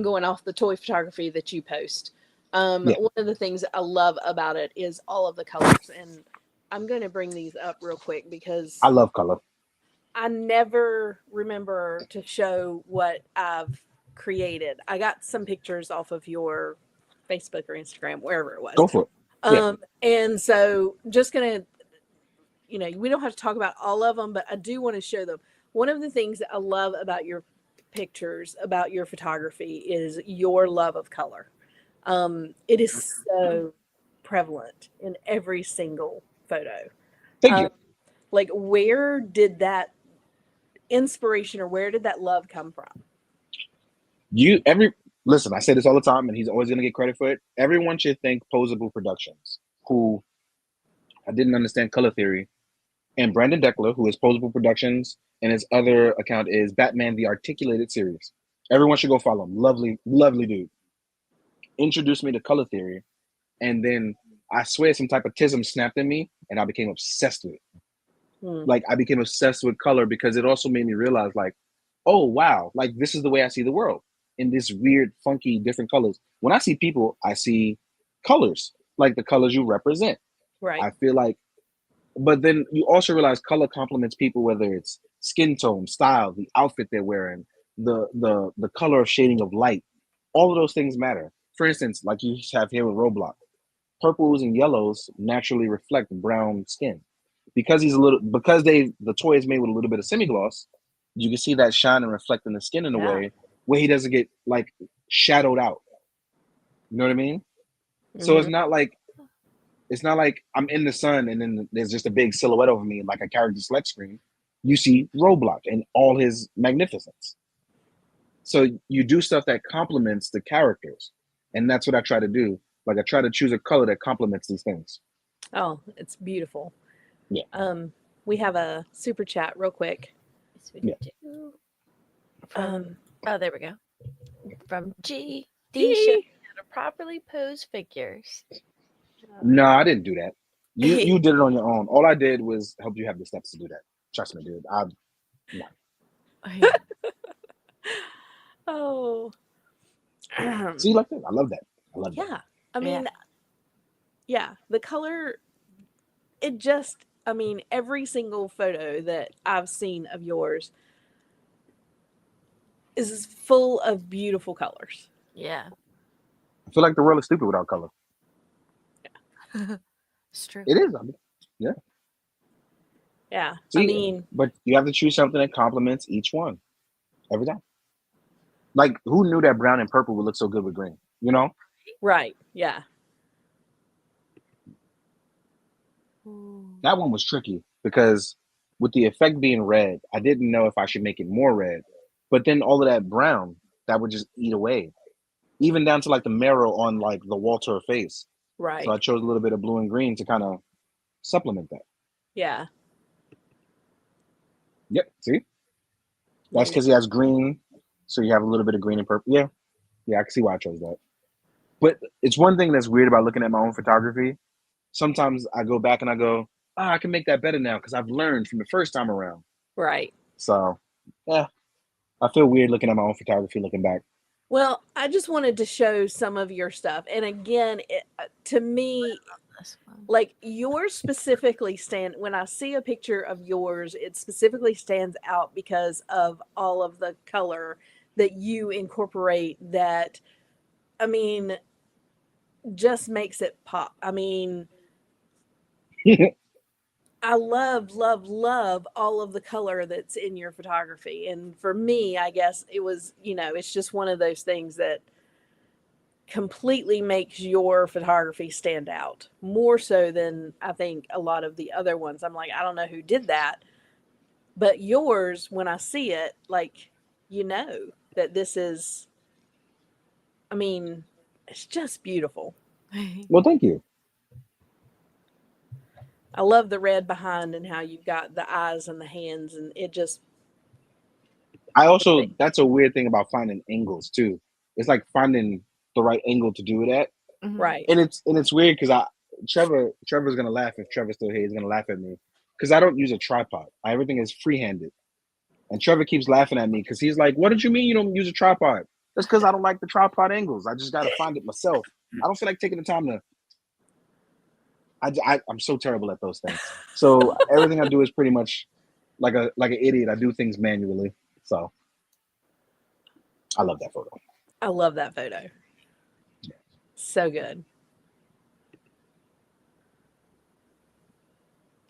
going off the toy photography that you post. One of the things I love about it is all of the colors, and I'm going to bring these up real quick because I love color. I never remember to show what I've created. I got some pictures off of your Facebook or Instagram, wherever it was. Go for it. And so just going to, we don't have to talk about all of them, but I do want to show them. One of the things that I love about your pictures, about your photography, is your love of color. It is so prevalent in every single photo. Thank you. Like, where did that inspiration or where did that love come from? Listen, I say this all the time, and he's always going to get credit for it. Everyone should thank Posable Productions, who I didn't understand color theory, and Brandon Deckler, who is Posable Productions, and his other account is Batman the Articulated Series. Everyone should go follow him. Lovely, lovely dude. Introduced me to color theory, and then I swear some type of tism snapped in me, and I became obsessed with it. Like, I became obsessed with color because it also made me realize, like, oh, wow, like, this is the way I see the world in this weird, funky, different colors. When I see people, I see colors, like the colors you represent. Right. I feel like, but then you also realize color complements people, whether it's skin tone, style, the outfit they're wearing, the color of shading of light. All of those things matter. For instance, like you have here with Roblox, purples and yellows naturally reflect brown skin. Because the toy is made with a little bit of semi-gloss, you can see that shine and reflect in the skin in a way where he doesn't get like shadowed out. You know what I mean? So it's not like I'm in the sun and then there's just a big silhouette over me like a character select screen. You see Roblox and all his magnificence. So you do stuff that complements the characters. And that's what I try to do. Like, I try to choose a color that complements these things. Oh, it's beautiful. Yeah. We have a super chat real quick. Yeah. Oh, there we go. From G. G. D. Showed how to properly pose figures. No, I didn't do that. You did it on your own. All I did was help you have the steps to do that. Trust me, dude. Oh. See, like that. I love that. I love that. Yeah. I Yeah. mean, yeah, the color, it just, I mean, every single photo that I've seen of yours is full of beautiful colors. Yeah. I feel like the world is stupid without color. It's true. It is. I mean, yeah. Yeah. I See, mean, but you have to choose something that complements each one every time. Like, who knew that brown and purple would look so good with green? You know, right. Yeah. Ooh. that one was tricky because with the effect being red, I didn't know if I should make it more red. But then all of that brown, that would just eat away, even down to like the marrow on like the wall to her face. So I Right. chose a little bit of blue and green to kind of supplement that. Yeah. Yep. See, that's Like, because he has green, so you have a little bit of green and purple. Yeah, yeah, I can see why I chose that. But it's one thing that's weird about looking at my own photography. Sometimes I go back and I go, I can make that better now because I've learned from the first time around. right. So, yeah, I feel weird looking at my own photography looking back. Well, I just wanted to show some of your stuff. And again, to me, This one. like yours specifically when I see a picture of yours, it specifically stands out because of all of the color that you incorporate that, I mean, just makes it pop. I mean, I love, love, love all of the color that's in your photography. And for me, I guess it was, it's just one of those things that completely makes your photography stand out more so than I think a lot of the other ones. I'm like, I don't know who did that, but yours, when I see it, like, that this is, I mean, it's just beautiful. Well, thank you. I love the red behind and how you've got the eyes and the hands, and it just, I also, that's a weird thing about finding angles too. It's like finding the right angle to do it at. Mhm. right. And it's weird because Trevor's gonna laugh if Trevor's still here. He's gonna laugh at me because I don't use a tripod. Everything is freehanded, and Trevor keeps laughing at me because he's like, "What did you mean you don't use a tripod?" That's because I don't like the tripod angles. I just gotta find it myself. I don't feel like taking the time to. I'm so terrible at those things. So everything I do is pretty much like an idiot. I do things manually. So I love that photo. I love that photo. So good.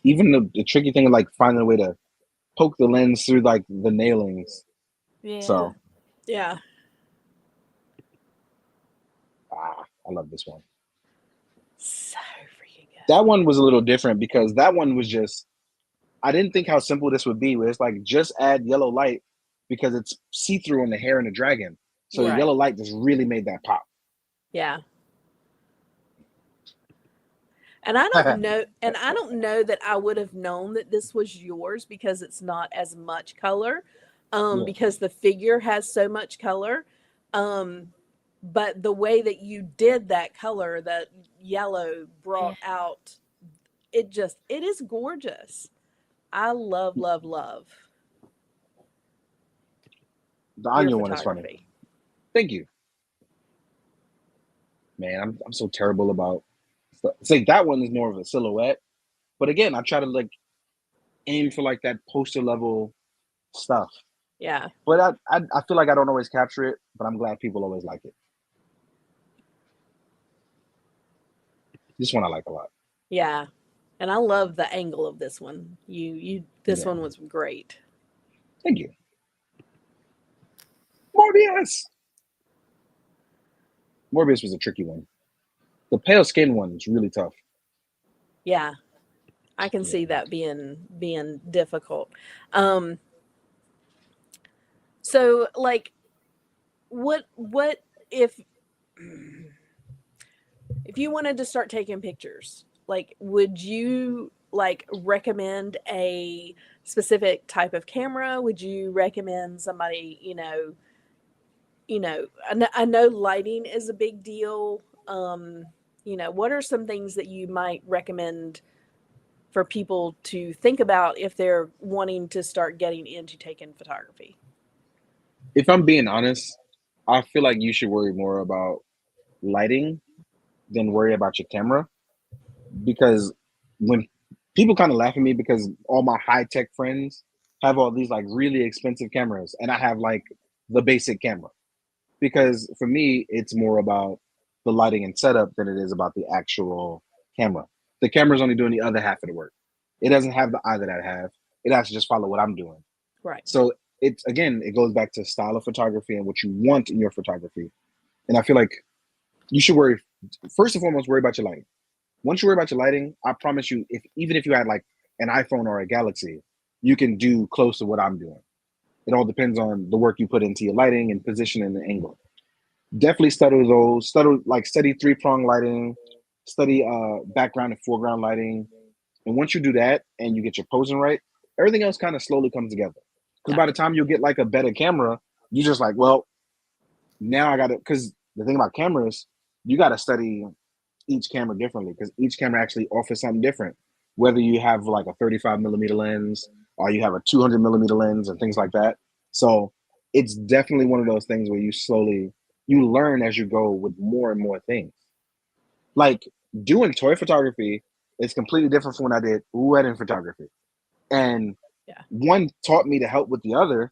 Even the tricky thing of like finding a way to poke the lens through like the nailings. Yeah. So Yeah. I love this one. So freaking good. That one was a little different because that one was just I didn't think how simple this would be. Where it's like just add yellow light because it's see through on the hair and the dragon. So the Right. yellow light just really made that pop. Yeah. And I don't know that I would have known that this was yours because it's not as much color. Yeah. Because the figure has so much color. But the way that you did that color, that yellow brought out it is gorgeous. I love, love, love The your onion one is funny. photography. Thank you. Man, I'm so terrible about stuff. It's like that one is more of a silhouette. But again, I try to like aim for like that poster level stuff. Yeah. But I feel like I don't always capture it, but I'm glad people always like it. This one I like a lot. Yeah. And I love the angle of this one. This Yeah. one was great. Thank you. Morbius. Morbius was a tricky one. The pale skin one is really tough. Yeah. I can see that being difficult. So like what if you wanted to start taking pictures, like would you like recommend a specific type of camera? Would you recommend somebody, I know lighting is a big deal. What are some things that you might recommend for people to think about if they're wanting to start getting into taking photography? If I'm being honest, I feel like you should worry more about lighting than worry about your camera, because when people kind of laugh at me because all my high tech friends have all these like really expensive cameras and I have like the basic camera, because for me it's more about the lighting and setup than it is about the actual camera. The camera's only doing the other half of the work. It doesn't have the eye that I have. It has to just follow what I'm doing. Right. So it's, again, it goes back to style of photography and what you want in your photography. And I feel like you should worry, first and foremost, worry about your lighting. Once you worry about your lighting, I promise you, if even if you had like an iPhone or a Galaxy, you can do close to what I'm doing. It all depends on the work you put into your lighting and position and the angle. Definitely study those. Study 3 prong lighting, study background and foreground lighting. And once you do that and you get your posing right, everything else kind of slowly comes together. Because by the time you get like a better camera, you just like, well, now I got to, because the thing about cameras, you got to study each camera differently, because each camera actually offers something different. Whether you have like a 35 millimeter lens or you have a 200 millimeter lens and things like that. So it's definitely one of those things where you learn as you go with more and more things. Like doing toy photography is completely different from when I did wedding photography. And Yeah. one taught me to help with the other,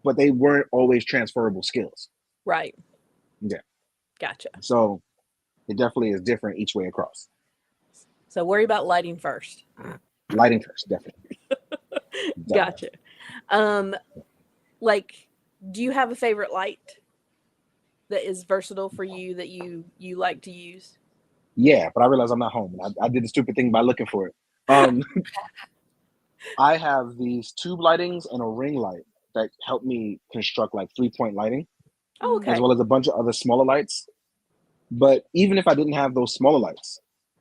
but they weren't always transferable skills. Right. Yeah. Gotcha. So it definitely is different each way across. So worry about lighting first. Lighting first, definitely. Gotcha. Like, do you have a favorite light that is versatile for you that you like to use? Yeah, but I realized I'm not home. I did the stupid thing by looking for it. I have these tube lightings and a ring light that help me construct like 3-point lighting, Oh, as okay. well as a bunch of other smaller lights. But even if I didn't have those smaller lights,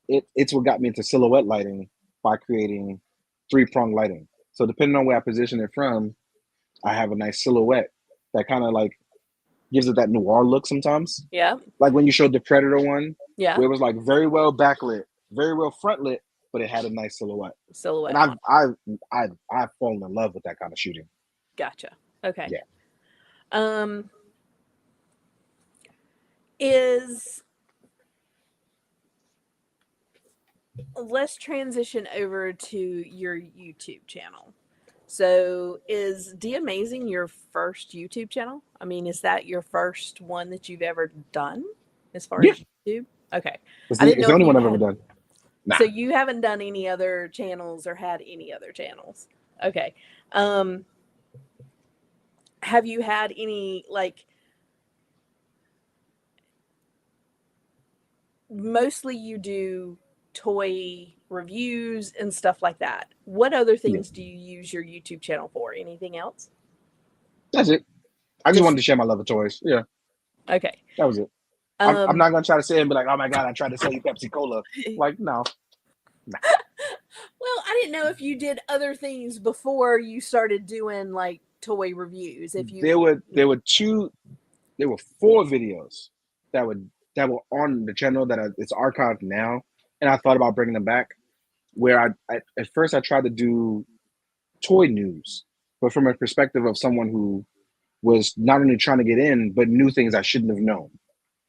it's what got me into silhouette lighting by creating 3-prong lighting. So depending on where I position it from, I have a nice silhouette that kind of like gives it that noir look sometimes. Yeah. Like when you showed the Predator one, Yeah. where it was like very well backlit, very well front lit, but it had a nice silhouette. Silhouette. And I've fallen in love with that kind of shooting. Gotcha. Okay. Yeah. Is Let's transition over to your YouTube channel. So, is D Amazing your first YouTube channel? I mean, is that your first one that you've ever done as far Yeah. as YouTube? Okay. It's I didn't know the if only one you I've ever had. done. Nah. So you haven't done any other channels or had any other channels. Okay. Um have you had any, like, mostly you do toy reviews and stuff like that. What other Yeah. things do you use your YouTube channel for? Anything else? That's it. I just wanted Just to share my love of toys. Yeah. okay. That was it. I'm not gonna try to say and be like, oh my god, I tried to sell you Pepsi Cola. Like, no. Nah. Well, I didn't know if you did other things before you started doing like toy reviews. If you There were 4 videos that would that were on the channel that it's archived now, and I thought about bringing them back. Where I at first I tried to do toy news, but from a perspective of someone who was not only trying to get in but knew things I shouldn't have known.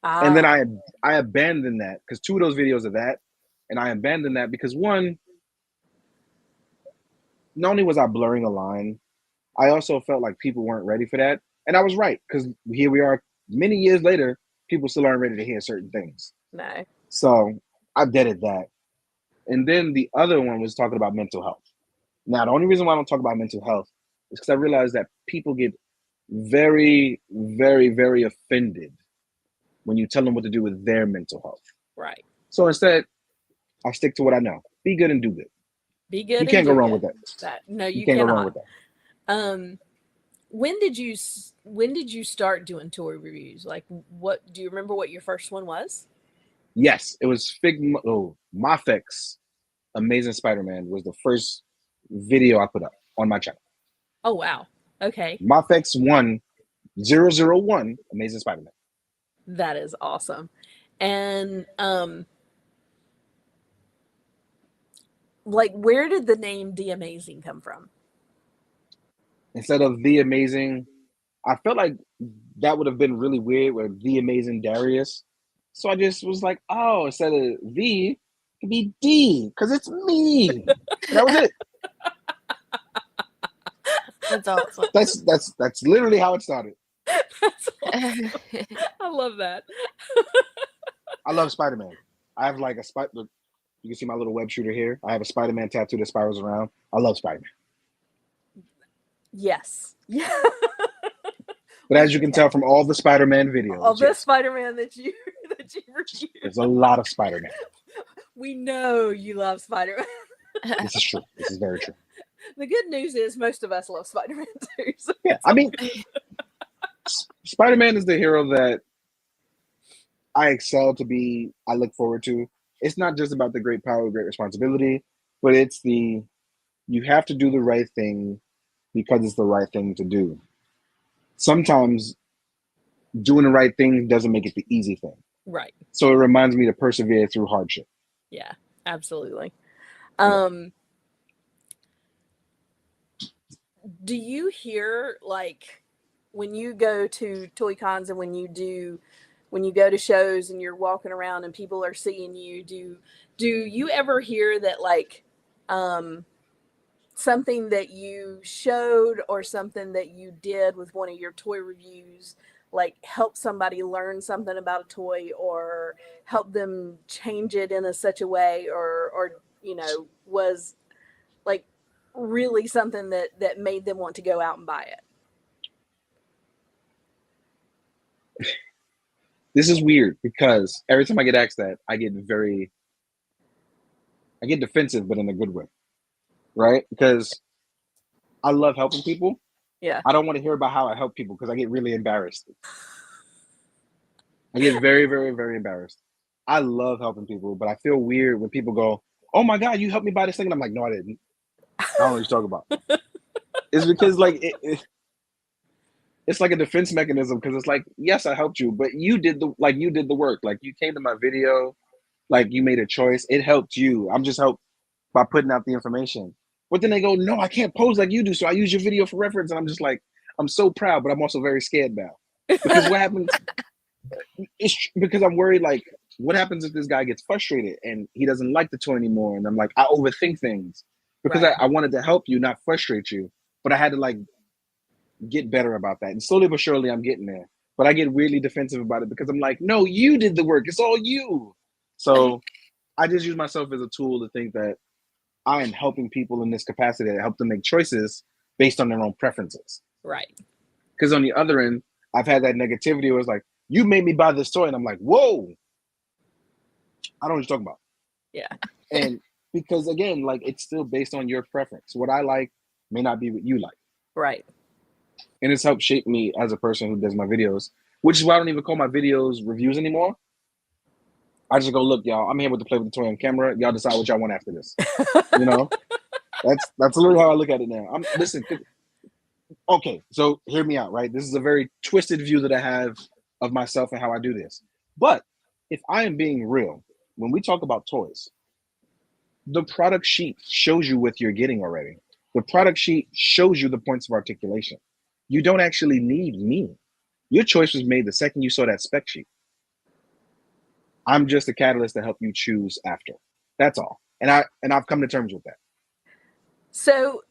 And then ah I abandoned that because 2 of those videos are that, and I abandoned that because one, not only was I blurring a line, I also felt like people weren't ready for that, and I was right because here we are many years later, people still aren't ready to hear certain things. no. So I deaded that. And then the other one was talking about mental health. Now, the only reason why I don't talk about mental health is because I realize that people get very, very, very offended when you tell them what to do with their mental health. Right. So instead, I stick to what I know. Be good and do good. Be good You and can't go do wrong good. with that. That no, You you can't go wrong cannot. with that. Um, when did you start doing toy reviews? Like, what do you remember? What your first one was? Yes, it was Figma. Oh, Mafex Amazing Spider-Man was the first video I put up on my channel. Oh wow. Okay, Mafex 1001 Amazing Spider-Man. that is awesome. And like, where did the name The Amazing come from? Instead of The Amazing, I felt like that would have been really weird with the amazing Darius. So I just was like, oh, instead of V, it could be D because it's me. And that was it. That's awesome. That's literally how it started. That's awesome. I love that. I love Spider-Man. I have like a spider. You can see my little web shooter here. I have a Spider-Man tattoo that spirals around. I love Spider-Man. Yes. Yeah. But as you can tell from all the Spider-Man videos, All the yes, Spider-Man that you reviewed, there's a lot of Spider-Man. we know you love Spider-Man. This is true. This is very true. The good news is most of us love Spider-Man too. So Yeah, I mean, Spider-Man is the hero that I excel to be. I look forward to. It's not just about the great power, great responsibility, but it's the you have to do the right thing because it's the right thing to do. Sometimes doing the right thing doesn't make it the easy thing. right. So it reminds me to persevere through hardship. Yeah, absolutely. Yeah. Do you hear, like, when you go to toy cons and when you go to shows and you're walking around and people are seeing you, do you ever hear that, like, something that you showed or something that you did with one of your toy reviews, like, help somebody learn something about a toy or help them change it in such a way, or was like really something that made them want to go out and buy it? This is weird because every time I get asked that, I get defensive, but in a good way, right? Because I love helping people. Yeah. I don't want to hear about how I help people because I get really embarrassed. I get very, very, very embarrassed. I love helping people, but I feel weird when people go, "Oh my God, you helped me buy this thing," and I'm like, "No, I didn't. I don't know what you're talking about." It's because like it's like a defense mechanism because it's like, yes, I helped you, but you did the work. Like you came to my video, like you made a choice. It helped you. I'm just helped by putting out the information. But then they go, no, I can't pose like you do, so I use your video for reference. And I'm just like, I'm so proud, but I'm also very scared now because what happens? It's because I'm worried. Like, what happens if this guy gets frustrated and he doesn't like the toy anymore? And I'm like, I overthink things because Right. I wanted to help you, not frustrate you. But I had to like get better about that. And slowly but surely, I'm getting there. But I get really defensive about it because I'm like, no, you did the work. It's all you. So I just use myself as a tool to think that I am helping people in this capacity to help them make choices based on their own preferences. Right. Because on the other end, I've had that negativity where it's like, you made me buy this toy. And I'm like, whoa, I don't know what you're talking about. Yeah. And because again, like it's still based on your preference. What I like may not be what you like. Right. And it's helped shape me as a person who does my videos, which is why I don't even call my videos reviews anymore. I just go, look, y'all, I'm here with the play with the toy on camera. Y'all decide what y'all want after this. You know, that's literally how I look at it now. Listen. Okay, so hear me out, right? This is a very twisted view that I have of myself and how I do this. But if I am being real, when we talk about toys, the product sheet shows you what you're getting already. The product sheet shows you the points of articulation. You don't actually need me. Your choice was made the second you saw that spec sheet. I'm just a catalyst to help you choose after. That's all. And I've come to terms with that. So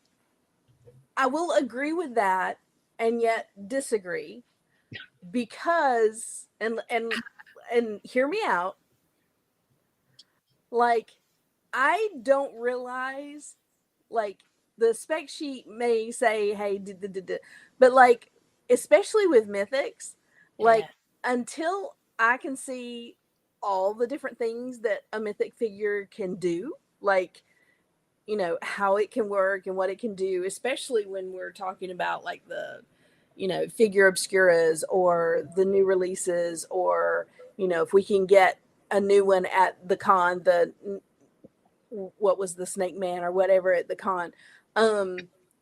I will agree with that and yet disagree because and hear me out. Like, I don't realize, like, the spec sheet may say, hey, but like, especially with Mythics, like, until I can see all the different things that a Mythic figure can do, like, how it can work and what it can do, especially when we're talking about like the, figure obscuras or the new releases, or, if we can get a new one at the con, what was the Snake Man or whatever at the con.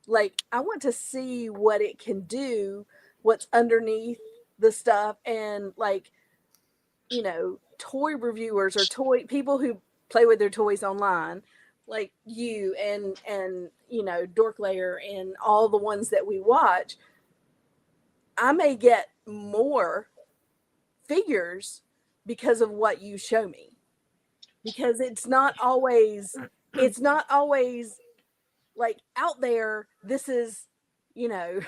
Like, I want to see what it can do, what's underneath the stuff, and like, toy reviewers or toy people who play with their toys online, like you and Dork Layer and all the ones that we watch, I may get more figures because of what you show me. Because it's not always like out there, this is, you know,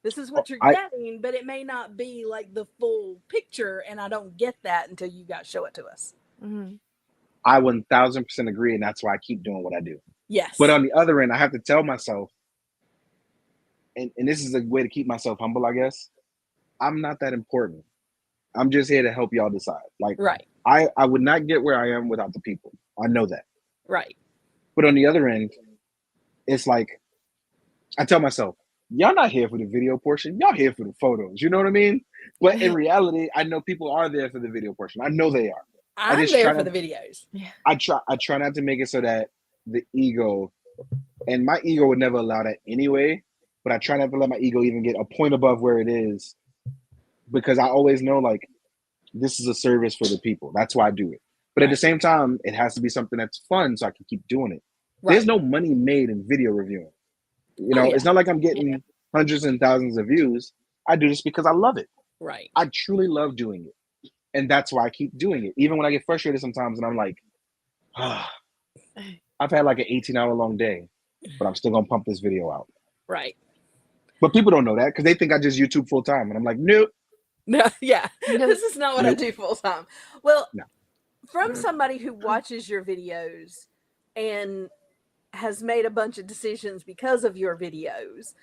this is what you're I getting, but it may not be like the full picture, and I don't get that until you guys show it to us. Mhm. I 1000% agree, and that's why I keep doing what I do. Yes. But on the other end, I have to tell myself, and this is a way to keep myself humble, I guess. I'm not that important. I'm just here to help y'all decide. Like, Right. I would not get where I am without the people. I know that. Right. But on the other end, it's like I tell myself, y'all not here for the video portion. Y'all here for the photos. You know what I mean? But in reality, I know people are there for the video portion. I know they are. I I'm just there try for not. the videos. Yeah. I try not to make it so that the ego, and my ego would never allow that anyway. But I try not to let my ego even get a point above where it is, because I always know like this is a service for the people. That's why I do it. But at the Right. same time, it has to be something that's fun so I can keep doing it. Right. There's no money made in video reviewing. You Oh, know, yeah. it's not like I'm getting hundreds and thousands of views. I do this because I love it. Right. I truly love doing it. And that's why I keep doing it. Even when I get frustrated sometimes and I'm like, I've had like an 18-hour long day, but I'm still going to pump this video out. Right. But people don't know that because they think I just YouTube full time. And I'm like, nope. No, yeah. No. This is not what I Nope. do full time. Well, No. from somebody who watches your videos and has made a bunch of decisions because of your videos,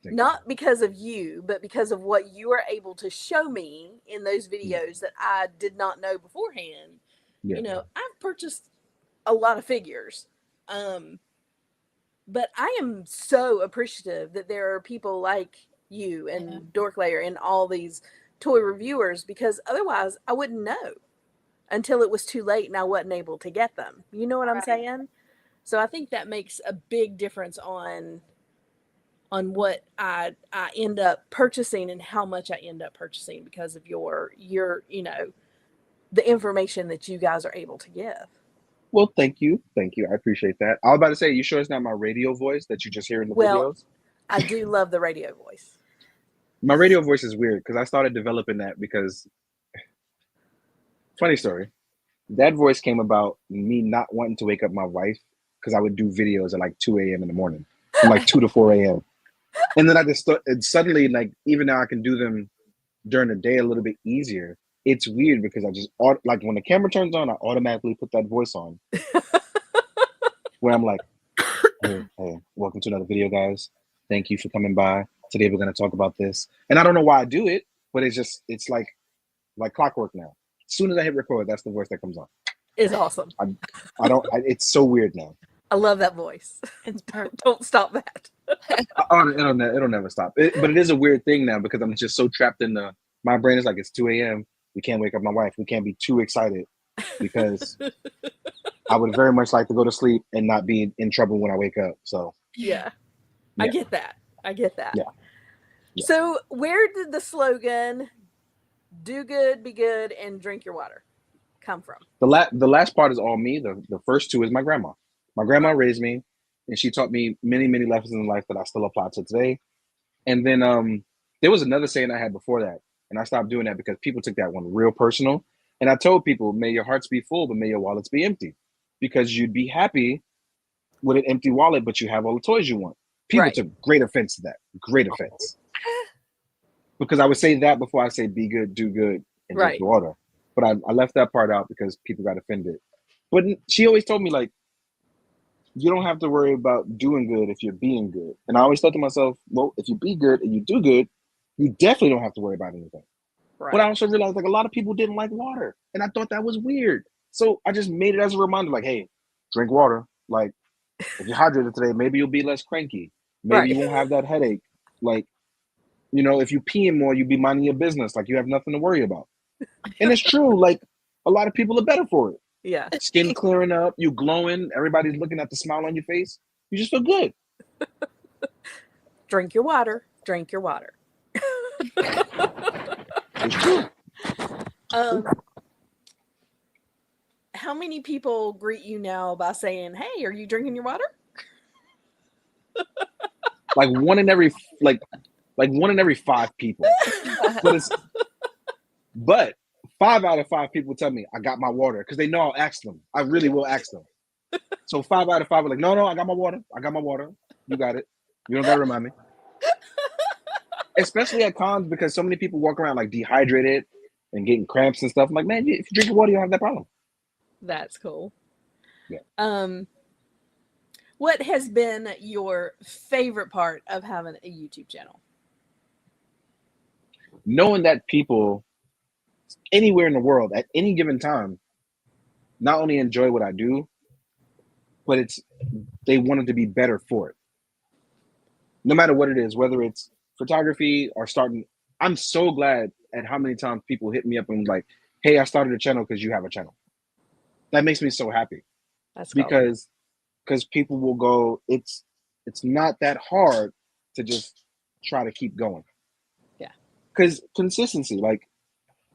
not because of you, but because of what you are able to show me in those videos that I did not know beforehand. Yeah. You know, I've purchased a lot of figures. But I am so appreciative that there are people like you and Dorklayer and all these toy reviewers, because otherwise I wouldn't know until it was too late and I wasn't able to get them. You know what I'm Right. saying? So I think that makes a big difference on what I end up purchasing and how much I end up purchasing because of your you know, the information that you guys are able to give. Well, thank you. Thank you. I appreciate that. I was about to say, you sure it's not my radio voice that you just hear in the Well, videos? I do love the radio voice. My radio voice is weird because I started developing that because, funny story, that voice came about me not wanting to wake up my wife because I would do videos at like 2 a.m. in the morning, from like 2 to 4 a.m. And then I just and suddenly, like, even now I can do them during the day a little bit easier. It's weird because I just, like, when the camera turns on, I automatically put that voice on where I'm like, hey, welcome to another video, guys. Thank you for coming by. Today we're going to talk about this. And I don't know why I do it, but it's like clockwork now. As soon as I hit record, that's the voice that comes on. It's awesome. It's so weird now. I love that voice. It's perfect. Don't stop that. It'll never stop. But it is a weird thing now because I'm just so trapped in my brain is like, it's 2 a.m. We can't wake up my wife. We can't be too excited because I would very much like to go to sleep and not be in trouble when I wake up. So Yeah. I get that. Yeah. So where did the slogan "Do good, be good, and drink your water" come from? the last part is all me. The first two is my grandma. My grandma raised me, and she taught me many, many lessons in life that I still apply to today. And then there was another saying I had before that, and I stopped doing that because people took that one real personal. And I told people, may your hearts be full, but may your wallets be empty, because you'd be happy with an empty wallet, but you have all the toys you want. People took great offense to that. Great offense. Because I would say that before I say be good, do good, and drink your water. But I left that part out because people got offended. But she always told me, like, you don't have to worry about doing good if you're being good. And I always thought to myself, well, if you be good and you do good, you definitely don't have to worry about anything. Right. But I also realized, like, a lot of people didn't like water. And I thought that was weird. So I just made it as a reminder, like, hey, drink water. Like, if you're hydrated today, maybe you'll be less cranky. Maybe you won't have that headache. Like, you know, if you peeing more, you'll be minding your business. Like, you have nothing to worry about. And it's true. Like, a lot of people are better for it. Yeah. Skin clearing up, you glowing, everybody's looking at the smile on your face. You just feel good. Drink your water. Drink your water. It's true. How many people greet you now by saying, "Hey, are you drinking your water?" Like one in every, like, like 1 in every 5 people. But 5 out of 5 people tell me I got my water because they know I'll ask them. I really will ask them. So 5 out of 5 are like, no, I got my water. I got my water. You got it. You don't gotta remind me. Especially at cons because so many people walk around like dehydrated and getting cramps and stuff. I'm like, man, if you drink your water, you don't have that problem. That's cool. Yeah. What has been your favorite part of having a YouTube channel? Knowing that people anywhere in the world at any given time not only enjoy what I do, but they wanted to be better for it. No matter what it is, whether it's photography or starting. I'm so glad at how many times people hit me up and like, hey, I started a channel because you have a channel. That makes me so happy. That's cool. Because people will go, it's not that hard to just try to keep going. Yeah. Because consistency, like,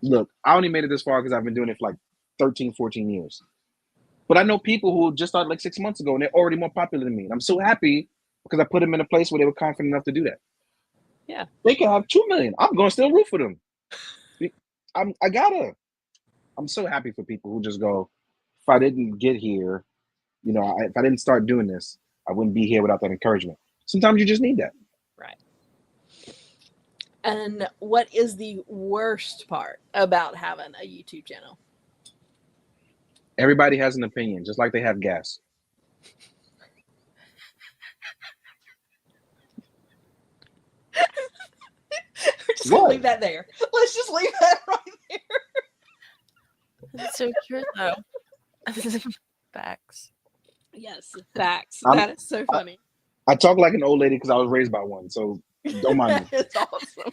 look, I only made it this far because I've been doing it for like 13, 14 years. But I know people who just started like 6 months ago and they're already more popular than me. And I'm so happy because I put them in a place where they were confident enough to do that. Yeah. They can have 2 million. I'm going to still root for them. I'm so happy for people who just go, if I didn't get here, if I didn't start doing this, I wouldn't be here without that encouragement. Sometimes you just need that. Right. And what is the worst part about having a YouTube channel? Everybody has an opinion, just like they have gas. We're just going to leave that there. Let's just leave that right there. That's so true, though. Facts. Yes, facts. That is so funny. I talk like an old lady because I was raised by one, so don't mind me. It's awesome.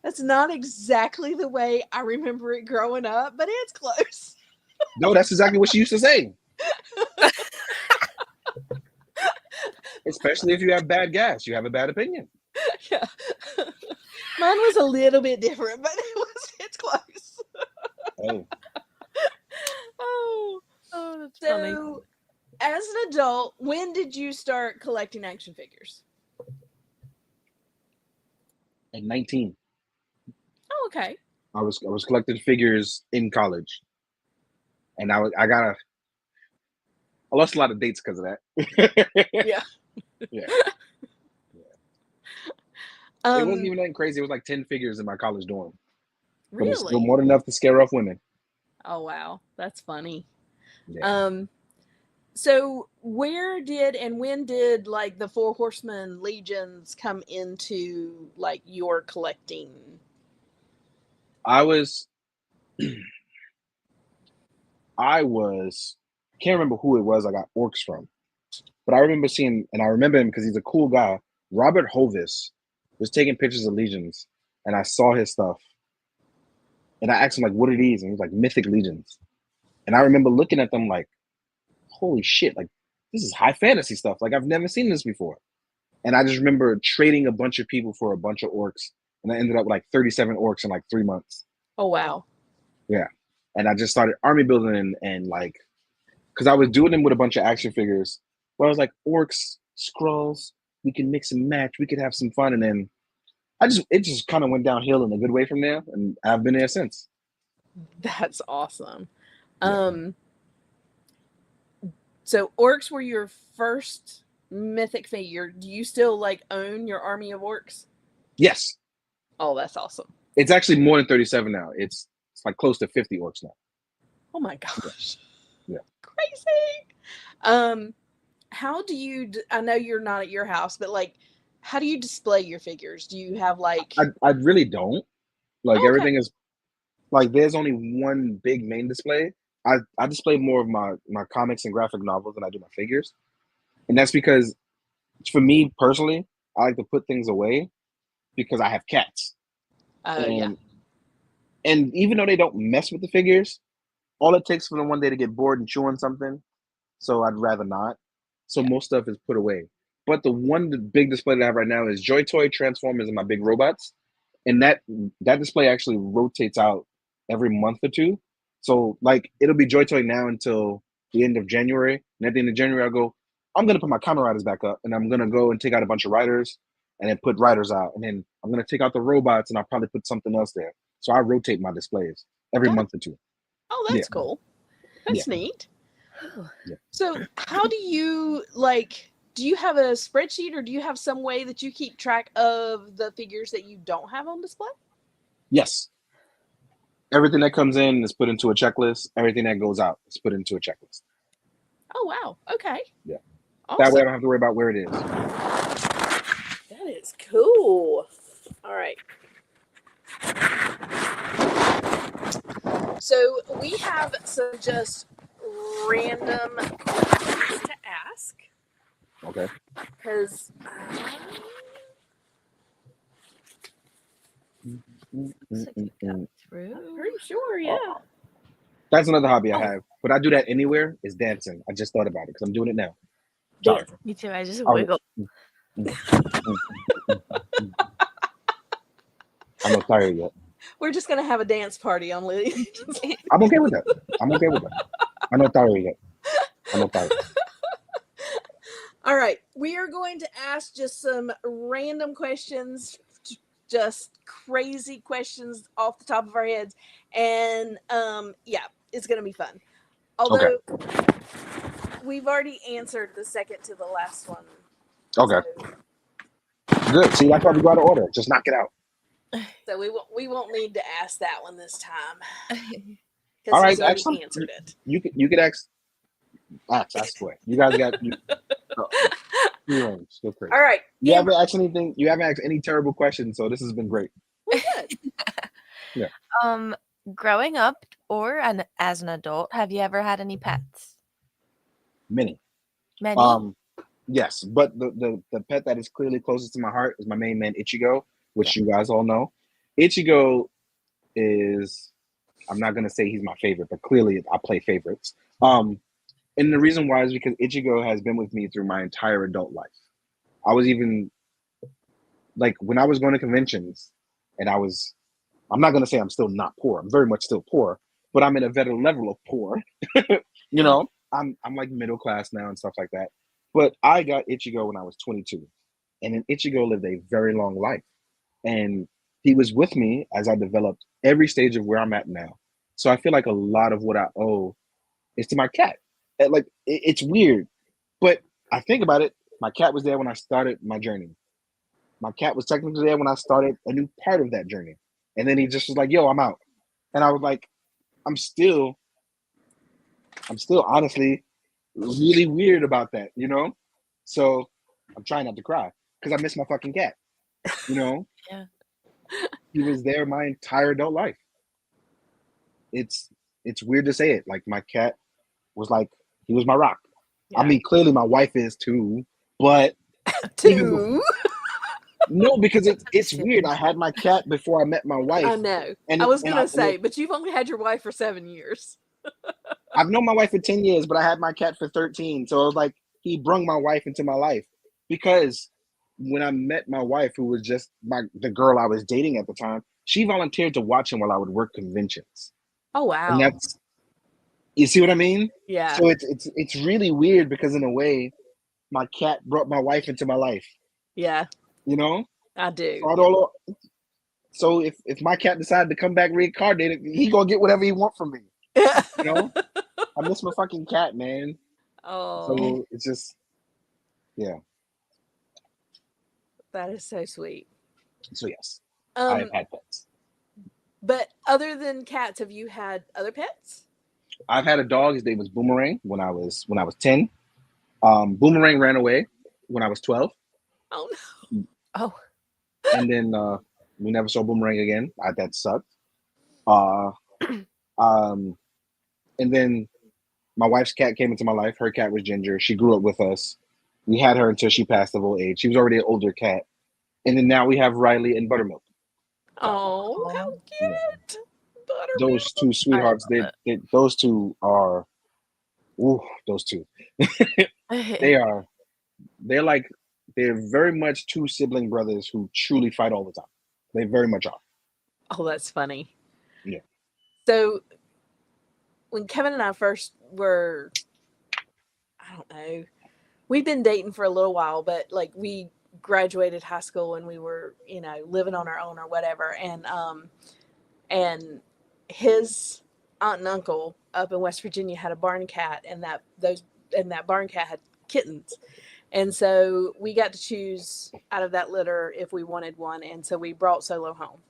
That's not exactly the way I remember it growing up, but it's close. No, that's exactly what she used to say. Especially if you have bad gas, you have a bad opinion. Yeah. Mine was a little bit different, but it's close. Oh. Oh, that's so, funny. As an adult, when did you start collecting action figures? At 19. Oh, okay. I was collecting figures in college, and I lost a lot of dates because of that. Yeah. Yeah. It wasn't even that crazy. It was like 10 figures in my college dorm. Really? But it's still more than enough to scare off women. Oh, wow. That's funny. Yeah. So where did and when did like the Four Horsemen Legions come into like your collecting? I can't remember who it was I got orcs from, but I remember seeing, and I remember him because he's a cool guy. Robert Hovis was taking pictures of legions, and I saw his stuff, and I asked him like, "What are these?" And he was like, "Mythic legions." And I remember looking at them like, "Holy shit! Like this is high fantasy stuff. Like I've never seen this before." And I just remember trading a bunch of people for a bunch of orcs, and I ended up with like 37 orcs in like 3 months. Oh, wow. Yeah. And I just started army building and like, because I was doing them with a bunch of action figures where I was like, orcs, scrolls, we can mix and match, we could have some fun. And then it just kind of went downhill in a good way from there. And I've been there since. That's awesome. Yeah. So orcs were your first mythic figure. Do you still like own your army of orcs? Yes. Oh, that's awesome. It's actually more than 37 now. It's like close to 50 orcs now. Oh my gosh. Yeah. Crazy. How do you, I know you're not at your house, but like, how do you display your figures? Do you have like... I really don't. Like everything is, like there's only one big main display. I display more of my comics and graphic novels than I do my figures. And that's because for me personally, I like to put things away because I have cats. Yeah. And even though they don't mess with the figures, all it takes for them one day to get bored and chew on something. So I'd rather not. So most stuff is put away. But the big display that I have right now is Joy Toy, Transformers, and my big robots. And that display actually rotates out every month or two. So like it'll be Joy Toy now until the end of January. And at the end of January, I'll go, I'm gonna put my Kamen Riders back up, and I'm gonna go and take out a bunch of riders. and then put riders out, and then I'm gonna take out the robots, and I'll probably put something else there. So I rotate my displays every Got it. month or two. Oh, Yeah. that's cool. That's neat. Yeah. So, how do you like? Do you have a spreadsheet, or do you have some way that you keep track of the figures that you don't have on display? Yes. Everything that comes in is put into a checklist. Everything that goes out is put into a checklist. Oh wow. Okay. Yeah. Awesome. That way I don't have to worry about where it is. That is cool. All right. So we have some just random questions to ask Okay. because Looks like you got through. I'm pretty sure, yeah. That's another hobby I have. But I do that anywhere is dancing. I just thought about it because I'm doing it now. Sorry. Dancing. Me too. I just Oh. wiggle. I'm not tired yet. We're just gonna have a dance party on Lily. I'm okay with that. I'm not tired yet. I'm not tired. All right, we are going to ask just some random questions, just crazy questions off the top of our heads, and yeah, it's gonna be fun. Although we've already answered the second to the last one. Okay. Good. See, that's why we go out of order. Just knock it out. So we won't need to ask that one this time. All right, he's already excellent. answered it. You could ask away. You guys got free range. Go crazy. All right. You haven't asked anything. You haven't asked any terrible questions, so this has been great. Well, good. Yeah. Growing up or as an adult, have you ever had any pets? Many. Many. Yes, but the pet that is clearly closest to my heart is my main man Ichigo, which you guys all know. Ichigo is, I'm not gonna say he's my favorite, but clearly I play favorites. And the reason why is because Ichigo has been with me through my entire adult life. I was even like when I was going to conventions, and I'm not gonna say I'm still not poor. I'm very much still poor, but I'm in a better level of poor. You know, I'm like middle class now and stuff like that. But I got Ichigo when I was 22, and then Ichigo lived a very long life, and he was with me as I developed every stage of where I'm at now. So I feel like a lot of what I owe is to my cat. And like it's weird, but I think about it. My cat was there when I started my journey. My cat was technically there when I started a new part of that journey, and then he just was like, "Yo, I'm out," and I was like, I'm still honestly really weird about that, you know? So I'm trying not to cry because I miss my fucking cat, you know? Yeah. He was there my entire adult life. It's weird to say it. Like my cat was like, he was my rock. Yeah. I mean, clearly my wife is too, but no, because it's weird. I had my cat before I met my wife. I know. And I was gonna say, but you've only had your wife for 7 years. I've known my wife for 10 years, but I had my cat for 13. So it was like he brung my wife into my life. Because when I met my wife, who was just the girl I was dating at the time, she volunteered to watch him while I would work conventions. Oh wow. And that's, you see what I mean? Yeah. So it's really weird because in a way, my cat brought my wife into my life. Yeah. You know? I do. So if my cat decided to come back reincarnated, he gonna get whatever he want from me. You know? I miss my fucking cat, man. Oh. So it's just, yeah. That is so sweet. So yes, I have had pets. But other than cats, have you had other pets? I've had a dog. His name was Boomerang when I was 10. Boomerang ran away when I was 12. Oh no. Oh. And then we never saw Boomerang again. That sucked. And then my wife's cat came into my life. Her cat was Ginger. She grew up with us. We had her until she passed of old age. She was already an older cat. And then now we have Riley and Buttermilk. Oh, how cute. Yeah. Buttermilk. Those two sweethearts, those two are, those two. They're very much two sibling brothers who truly fight all the time. They very much are. Oh, that's funny. Yeah. So when Kevin and I first were, I don't know, we'd been dating for a little while, but like we graduated high school and we were, living on our own or whatever. And his aunt and uncle up in West Virginia had a barn cat, and that barn cat had kittens. And so we got to choose out of that litter if we wanted one. And so we brought Solo home.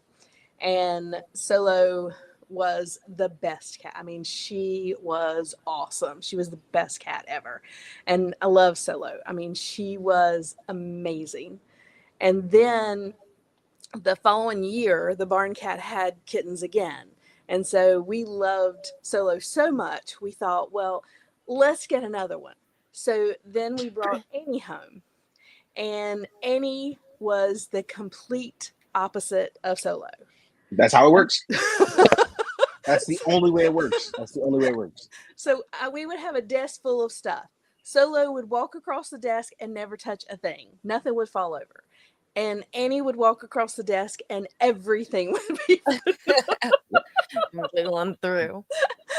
And Solo was the best cat. I mean, she was awesome. She was the best cat ever. And I love Solo. I mean, she was amazing. And then the following year, the barn cat had kittens again. And so we loved Solo so much, we thought, well, let's get another one. So then we brought Annie home. And Annie was the complete opposite of Solo. That's how it works. That's the only way it works. That's the only way it works. So we would have a desk full of stuff. Solo would walk across the desk and never touch a thing. Nothing would fall over. And Annie would walk across the desk and everything would be wiggling through.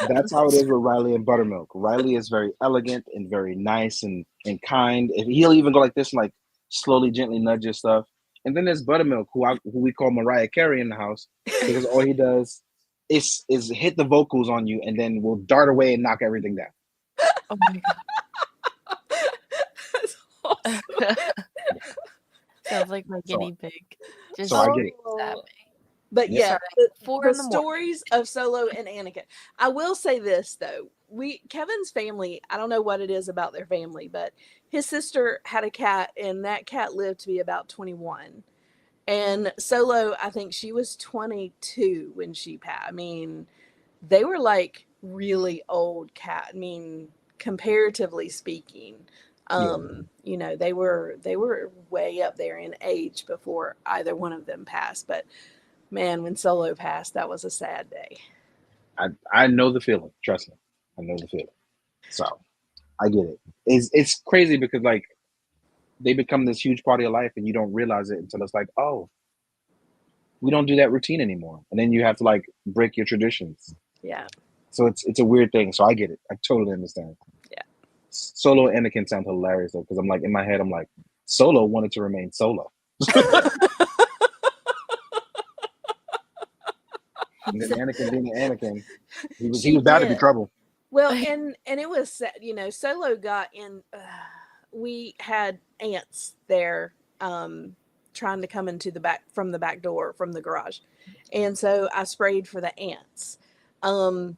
That's how it is with Riley and Buttermilk. Riley is very elegant and very nice and kind. And he'll even go like this and like slowly, gently nudge your stuff. And then there's Buttermilk, who we call Mariah Carey in the house, because all he does is hit the vocals on you and then will dart away and knock everything down. Oh my god. That's awesome. Sounds like my guinea pig. Just So I get it. stab me. But Yes. yeah, Four the in the morning. stories of Solo and Anakin. I will say this though, Kevin's family, I don't know what it is about their family, but his sister had a cat and that cat lived to be about 21. And Solo, I think she was 22 when she passed. I mean, they were like really old cat. I mean, comparatively speaking, they were way up there in age before either one of them passed. But man, when Solo passed, that was a sad day. I know the feeling. Trust me, I know the feeling. So I get it. It's crazy because like they become this huge part of your life and you don't realize it until it's like, oh, we don't do that routine anymore, and then you have to like break your traditions. Yeah. So it's a weird thing. So I get it. I totally understand. Yeah. Solo and Anakin sound hilarious though, because I'm like in my head, I'm like, Solo wanted to remain Solo. And then Anakin being Anakin, he was bound to be trouble. Well, and it was, Solo got in. We had ants there trying to come into the back from the back door from the garage, and so I sprayed for the ants. And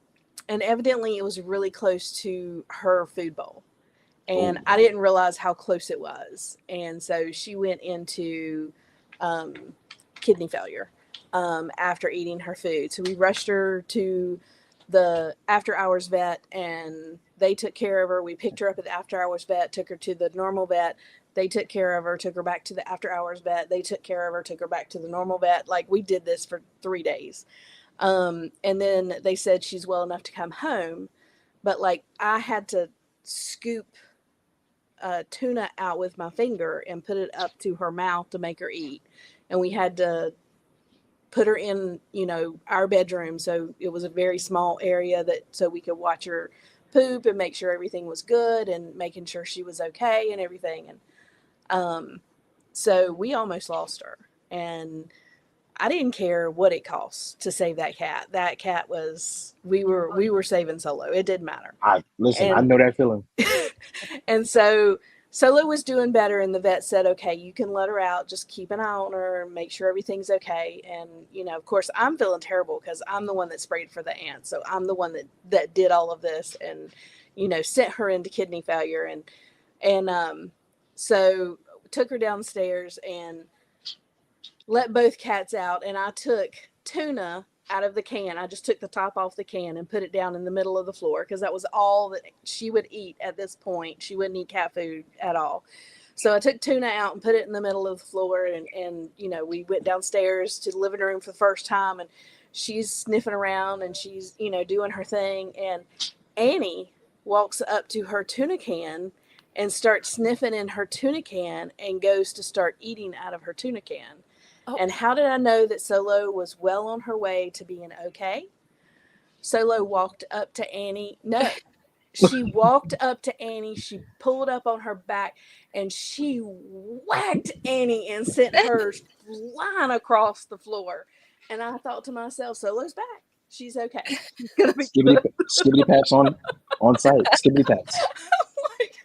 evidently, it was really close to her food bowl, and I didn't realize how close it was, and so she went into kidney failure after eating her food. So we rushed her to the after hours vet and they took care of her. We picked her up at the after hours vet, took her to the normal vet. They took care of her, took her back to the after hours vet. They took care of her, took her back to the normal vet. Like we did this for 3 days. And then they said she's well enough to come home. But like I had to scoop tuna out with my finger and put it up to her mouth to make her eat. And we had to put her in, our bedroom. So it was a very small area so we could watch her poop and make sure everything was good and making sure she was okay and everything. And so we almost lost her. And I didn't care what it cost to save that cat. That cat we were saving Solo. It didn't matter. I know that feeling. And so Solo was doing better, and the vet said, okay, you can let her out. Just keep an eye on her and make sure everything's okay. And, of course, I'm feeling terrible because I'm the one that sprayed for the ants. So I'm the one that did all of this and, sent her into kidney failure. And so took her downstairs and let both cats out. And I took tuna out of the can. I just took the top off the can and put it down in the middle of the floor because that was all that she would eat at this point. She wouldn't eat cat food at all. So I took tuna out and put it in the middle of the floor and we went downstairs to the living room for the first time and she's sniffing around and she's, doing her thing. And Annie walks up to her tuna can and starts sniffing in her tuna can and goes to start eating out of her tuna can. Oh. And how did I know that Solo was well on her way to being okay? Solo walked up to Annie. No, She walked up to Annie, she pulled up on her back, and she whacked Annie and sent her flying across the floor. And I thought to myself, Solo's back. She's okay. She's gonna be Skibbity, good. skibbity paps on site. Skibbity paps. Like,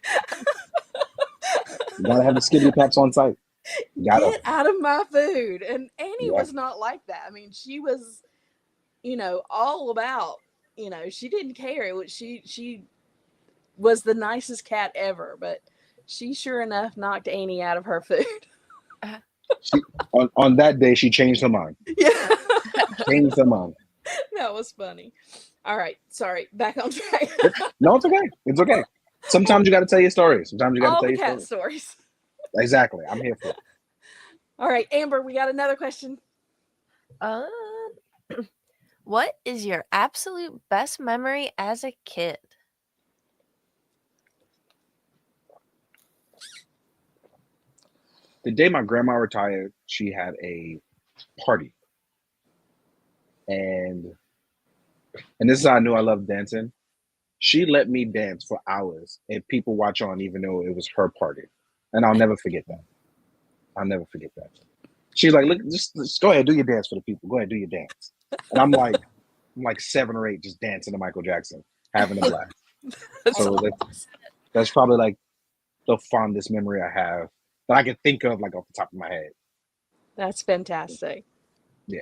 You gotta have the skibbity paps on site. Gotta. get out of my food. And Annie Yeah. was not like that. I mean, she was, all about, she didn't care. She was the nicest cat ever, but she sure enough knocked Annie out of her food. She, on that day, she changed her mind. Yeah. Changed her mind. That was funny. All right. Sorry. Back on track. No, it's okay. It's okay. Sometimes you got to tell your story. Sometimes you got to All tell the your cat story. stories. Exactly. I'm here for it. All right, Amber, we got another question. What is your absolute best memory as a kid? The day my grandma retired, she had a party. And this is how I knew I loved dancing. She let me dance for hours and people watch on even though it was her party. And I'll never forget that. I'll never forget that. She's like, look, just go ahead, do your dance for the people. Go ahead, do your dance. And I'm like 7 or 8 just dancing to Michael Jackson, having a blast. So that's probably like the fondest memory I have that I can think of like off the top of my head. That's fantastic. Yeah.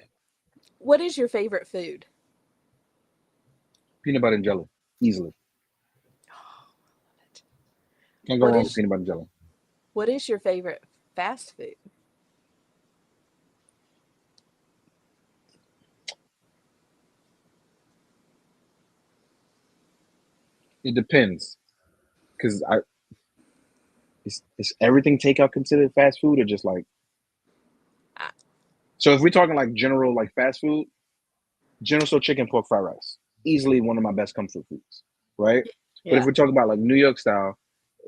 What is your favorite food? Peanut butter and jelly, easily. Oh, I love it. Can't go What wrong is- with peanut butter and jelly. What is your favorite fast food? It depends, because is everything takeout considered fast food or just like? I- So if we're talking like general like fast food, General Tso chicken pork fried rice, easily one of my best comfort foods, right? But if we're talking about like New York style,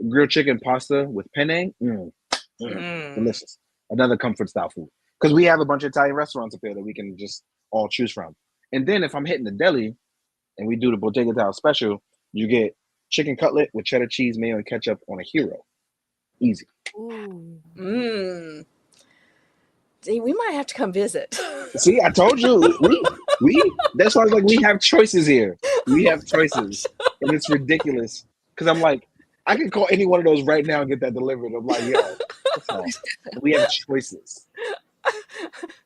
grilled chicken pasta with penne, delicious. Another comfort style food. Because we have a bunch of Italian restaurants up here that we can just all choose from. And then if I'm hitting the deli and we do the Bottega Style special, you get chicken cutlet with cheddar cheese, mayo, and ketchup on a hero. Easy. Ooh. See, we might have to come visit. See, I told you. We that's why I was like, we have choices here. We have choices. And it's ridiculous. Because I'm like, I can call any one of those right now and get that delivered. I'm like, yo, we have choices.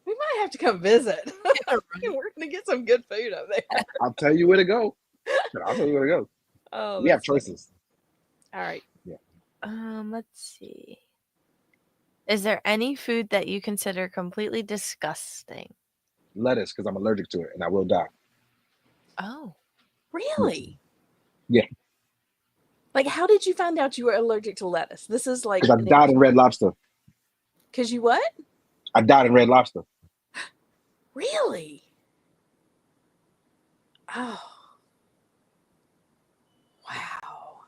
We might have to come visit. We're gonna get some good food up there. I'll tell you where to go. I'll tell you where to go. Oh, We have that's funny. choices. All right. Let's see. Is there any food that you consider completely disgusting? Lettuce, because I'm allergic to it and I will die. Oh. Really? Yeah. Like, how did you find out you were allergic to lettuce? This is like Because I died in Red Lobster. Because you what? I died in Red Lobster. Really? Oh. Wow.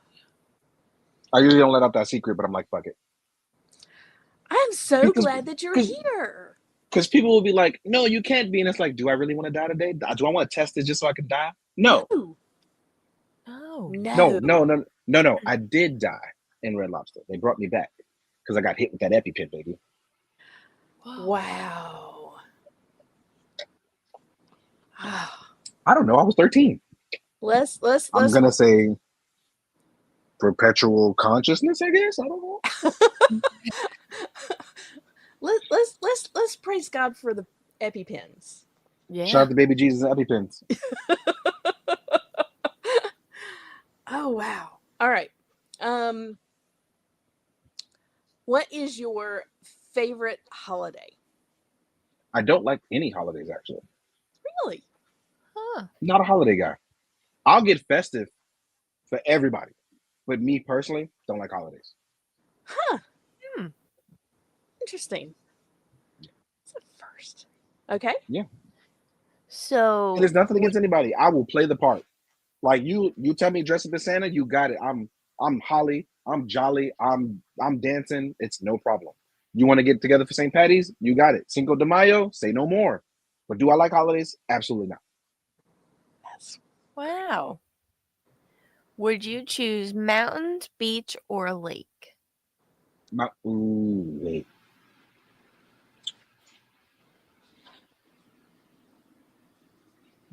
I usually don't let out that secret, but I'm like, fuck it. I'm so Because- glad that you're because- here. Because people will be like, no, you can't be. And it's like, do I really want to die today? Do I want to test it just so I can die? No. No. I did die in Red Lobster. They brought me back because I got hit with that EpiPen, baby. Wow. I don't know. I was 13. Let's I'm going to say perpetual consciousness, I guess. I don't know. let's praise God for the EpiPens. Yeah. Shout out to baby Jesus and EpiPens. Oh wow. All right. What is your favorite holiday? I don't like any holidays, actually. Really? Huh. Not a holiday guy. I'll get festive for everybody. But me personally, don't like holidays. Huh. Interesting. It's a first. Okay. So And there's nothing against anybody. I will play the part. Like you tell me dress up as Santa, you got it. I'm Holly. I'm jolly. I'm dancing. It's no problem. You want to get together for St. Patty's? You got it. Cinco de Mayo, say no more. But do I like holidays? Absolutely not. That's wow. Would you choose mountains, beach, or a lake? Wait.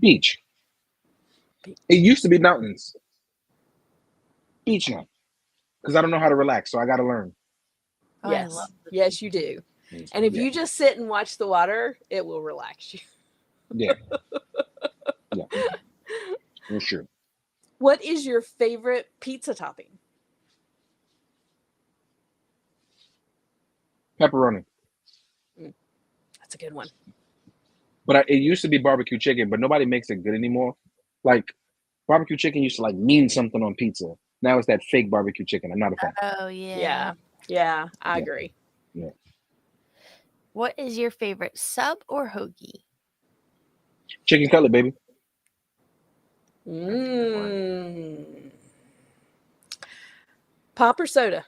Beach. It used to be mountains. Beach now. Because I don't know how to relax, so I got to learn. Oh, I love the Yes, you do. And if you just sit and watch the water, it will relax you. Yeah. For sure. What is your favorite pizza topping? Pepperoni. That's a good one. But it used to be barbecue chicken, but nobody makes it good anymore. Like barbecue chicken used to like mean something on pizza. Now it's that fake barbecue chicken. I'm not a fan. Oh, yeah. Yeah, I agree. Yeah. What is your favorite sub or hoagie? Chicken cutlet, baby. Pop or soda?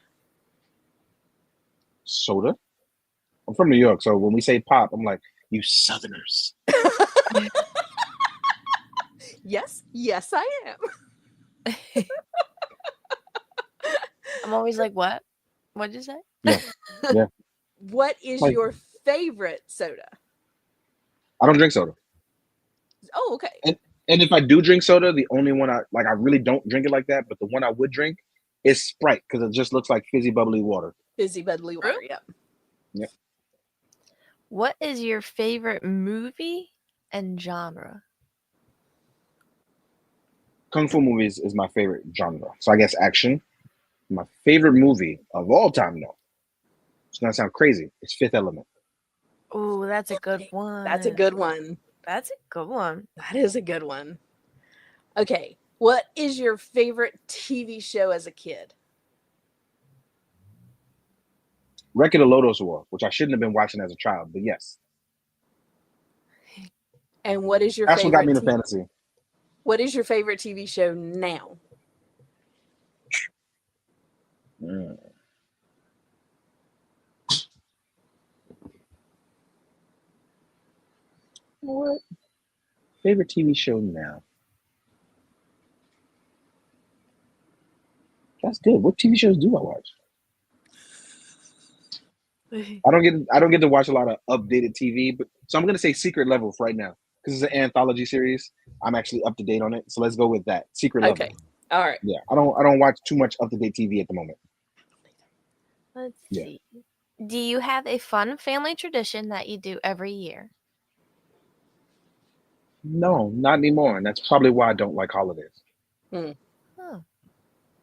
Soda. I'm from New York, so when we say pop, I'm like, you Southerners. Yes, I am. I'm always like, what? What'd you say? Yeah. What is Like- your favorite soda? I don't drink soda. Oh, okay. And if I do drink soda, the only one I really don't drink it like that, but the one I would drink is Sprite because it just looks like fizzy bubbly water. Fizzy bubbly water. Yep. Yep. What is your favorite movie and genre? Kung Fu movies is my favorite genre. So I guess action. My favorite movie of all time, though. It's gonna sound crazy. It's Fifth Element. Oh, that's a good one. That's a good one. That's a good one. That is a good one. Okay. What is your favorite TV show as a kid? Record of Lodoss War, which I shouldn't have been watching as a child, but yes. And what is your That's what favorite got me into fantasy. What is your favorite TV show now? What? Favorite TV show now? That's good. What TV shows do I watch? I don't get to watch a lot of updated TV, but so I'm gonna say Secret Level for right now because it's an anthology series. I'm actually up to date on it, so let's go with that. Secret Level. Okay. All right. Yeah, I don't watch too much up to date TV at the moment. Let's Yeah. see. Do you have a fun family tradition that you do every year? No, not anymore, and that's probably why I don't like holidays. Oh,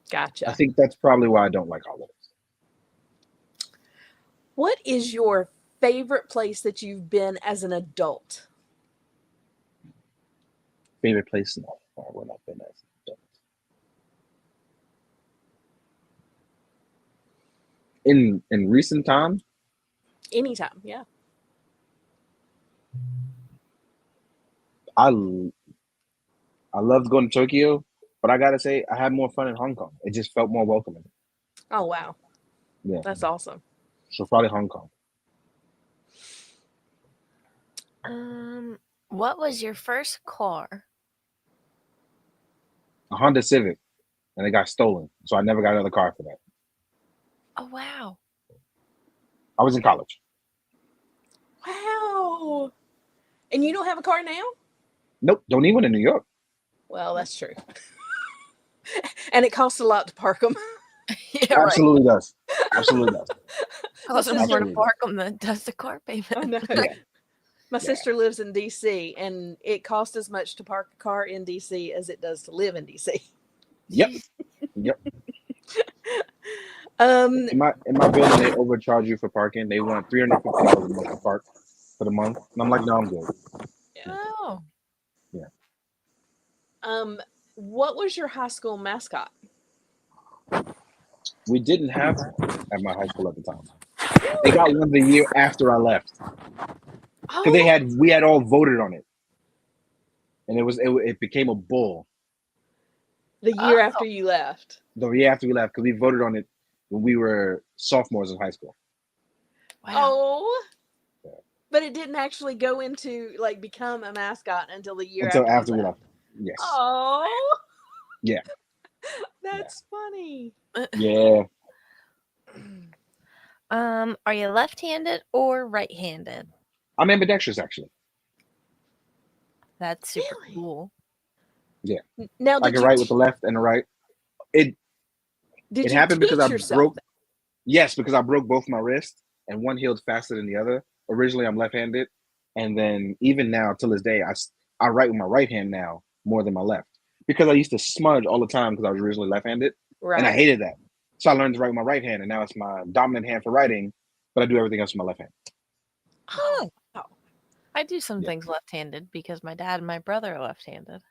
Gotcha. I think that's probably why I don't like holidays. What is your favorite place that you've been as an adult? Favorite place? No, where I've been as an adult. In recent time, Anytime, yeah. I loved going to Tokyo, but I gotta say I had more fun in Hong Kong. It just felt more welcoming. Oh, wow. Yeah, That's awesome. so probably Hong Kong. what was your first car? A Honda Civic, and it got stolen, so I never got another car for that. Oh, wow. I was in college. Wow. And you don't have a car now? Nope, don't need one in New York. Well, that's true. And it costs a lot to park them. Yeah, right. Absolutely does. Absolutely does. Costs more to Absolutely. park them than does the car payment. I know. Yeah. My sister lives in DC, and it costs as much to park a car in DC as it does to live in DC. Yep. Um, In my building, they overcharge you for parking. They want $350 a month to park for the month, and I'm like, no, I'm good. Oh. what was your high school mascot? We didn't have one at my high school at the time. They got one the year after I left because we had all voted on it, and it became a bull The year after you left. the year after we left because we voted on it when we were sophomores in high school. Wow. Oh, Yeah. but it didn't actually go into like become a mascot until the year Until after after you we left. left. Yes. Oh, Yeah. That's funny. Yeah. Are you left-handed or right-handed? I'm ambidextrous, actually. That's super Really? cool. Yeah. Now, I did can you write with the left and the right. It did it you happened because teach I yourself broke. Yes, because I broke both my wrists and one healed faster than the other. Originally, I'm left-handed, and then even now, till this day, I write with my right hand now more than my left because I used to smudge all the time because I was originally left-handed, that? and I Right. hated that. So I learned to write with my right hand, and now it's my dominant hand for writing, but I do everything else with my left hand. Oh, wow. I do some Yeah. things left-handed because my dad and my brother are left-handed.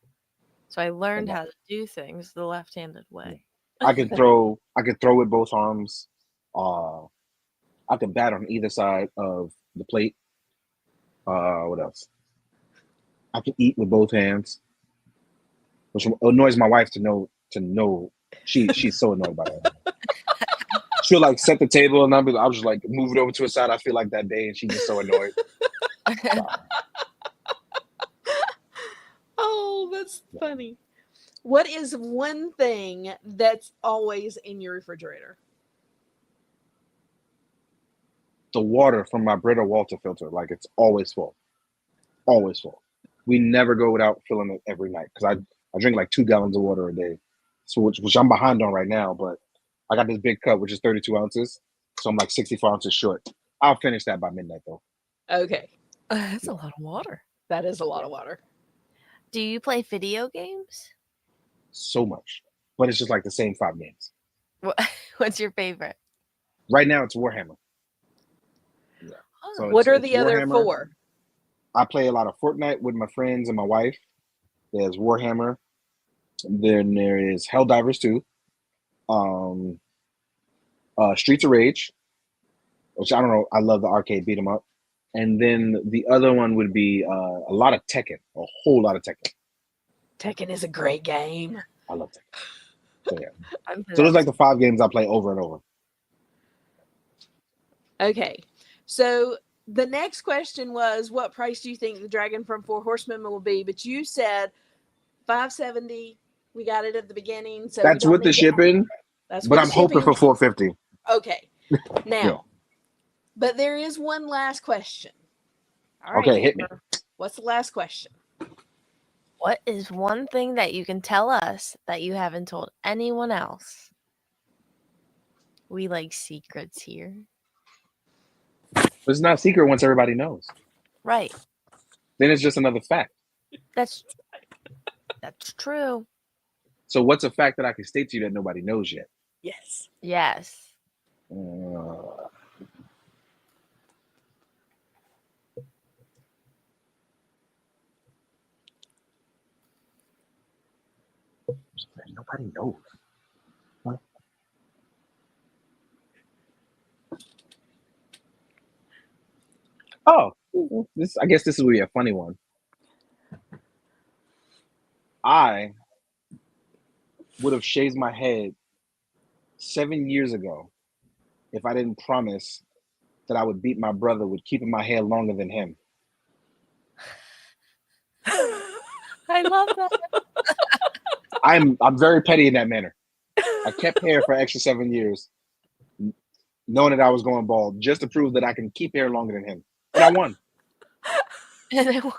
So I learned And how to do things the left-handed way. I could throw with both arms. Uh, I could bat on either side of the plate. What else? I can eat with both hands, which annoys my wife to know. She's so annoyed by that. She'll like set the table and I'll just like move it over to a side I feel like that day, and she's just so annoyed. Oh, that's funny. What is one thing that's always in your refrigerator? The water from my Brita Walter filter, like it's always full, always full. We never go without filling it every night because I drink like 2 gallons of water a day, so which I'm behind on right now. But I got this big cup which is 32 ounces, so I'm like 64 ounces short. I'll finish that by midnight though. Okay, That's a lot of water. that is a lot of water. Do you play video games? So much, but it's just like the same 5 games. What's your favorite? Right now it's Warhammer. Yeah. Oh, So What are it's the other Warhammer. 4? I play a lot of Fortnite with my friends and my wife. There's Warhammer. Then there is Helldivers 2. Um, Streets of Rage, which I don't know. I love the arcade beat 'em up. And then the other one would be a lot of Tekken, a whole lot of Tekken. Tekken is a great game. I love Tekken. So yeah. I'm So those are like the 5 games I play over and over. Okay, so the next question was, what price do you think the Dragon from Four Horsemen will be? But you said $570. We got it at the beginning, so we That's don't with the need to. shipping, That's but with I'm the hoping shipping. for $450. Okay, now, Yeah. but there is one last question. All right, Okay, hit me. Amber, what's the last question? What is one thing that you can tell us that you haven't told anyone else? We like secrets here. But it's not a secret once everybody knows. Right. Then it's just another fact. That's true. So what's a fact that I can state to you that nobody knows yet? Yes. Yes. Nobody knows. Huh? Oh, I guess this will be a funny one. I would have shaved my head 7 years ago if I didn't promise that I would beat my brother with keeping my hair longer than him. I love that. I'm very petty in that manner. I kept hair for extra 7 years, knowing that I was going bald, just to prove that I can keep hair longer than him, and I won. And I won.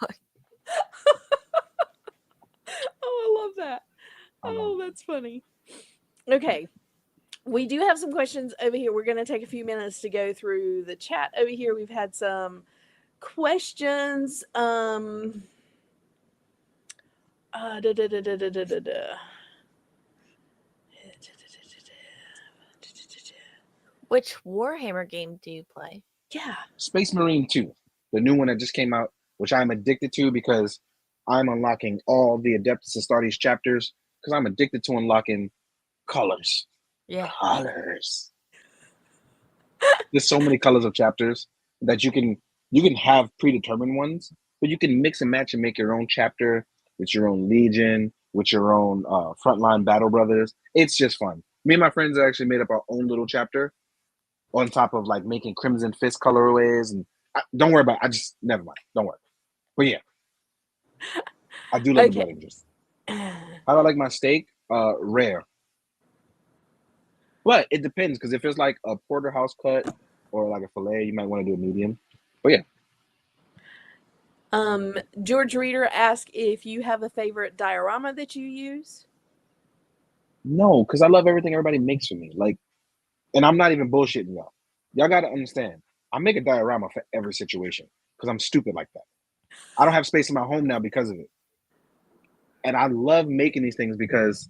Oh, I love that. Oh, that's funny. Okay. We do have some questions over here. We're going to take a few minutes to go through the chat over here. We've had some questions. Da, da, da, da, da, da, da, da. Which Warhammer game do you play? Yeah. Space Marine 2, the new one that just came out, which I'm addicted to because I'm unlocking all the Adeptus Astartes chapters because I'm addicted to unlocking colors. Yeah. Colors. There's so many colors of chapters that you can have predetermined ones, but you can mix and match and make your own chapter with your own legion, with your own frontline battle brothers. It's just fun. Me and my friends actually made up our own little chapter on top of like making Crimson Fist colorways. And don't worry about it. I just never mind. Don't worry. But yeah, I do love the Blood Angels. How do I like my steak? Rare. But it depends, because if it's like a porterhouse cut or like a fillet, you might want to do a medium. But yeah, George Reader asked if you have a favorite diorama that you use. no, because I love everything everybody makes for me. Like, and I'm not even bullshitting y'all. Y'all got to understand. I make a diorama for every situation because I'm stupid like that. I don't have space in my home now because of it. And I love making these things because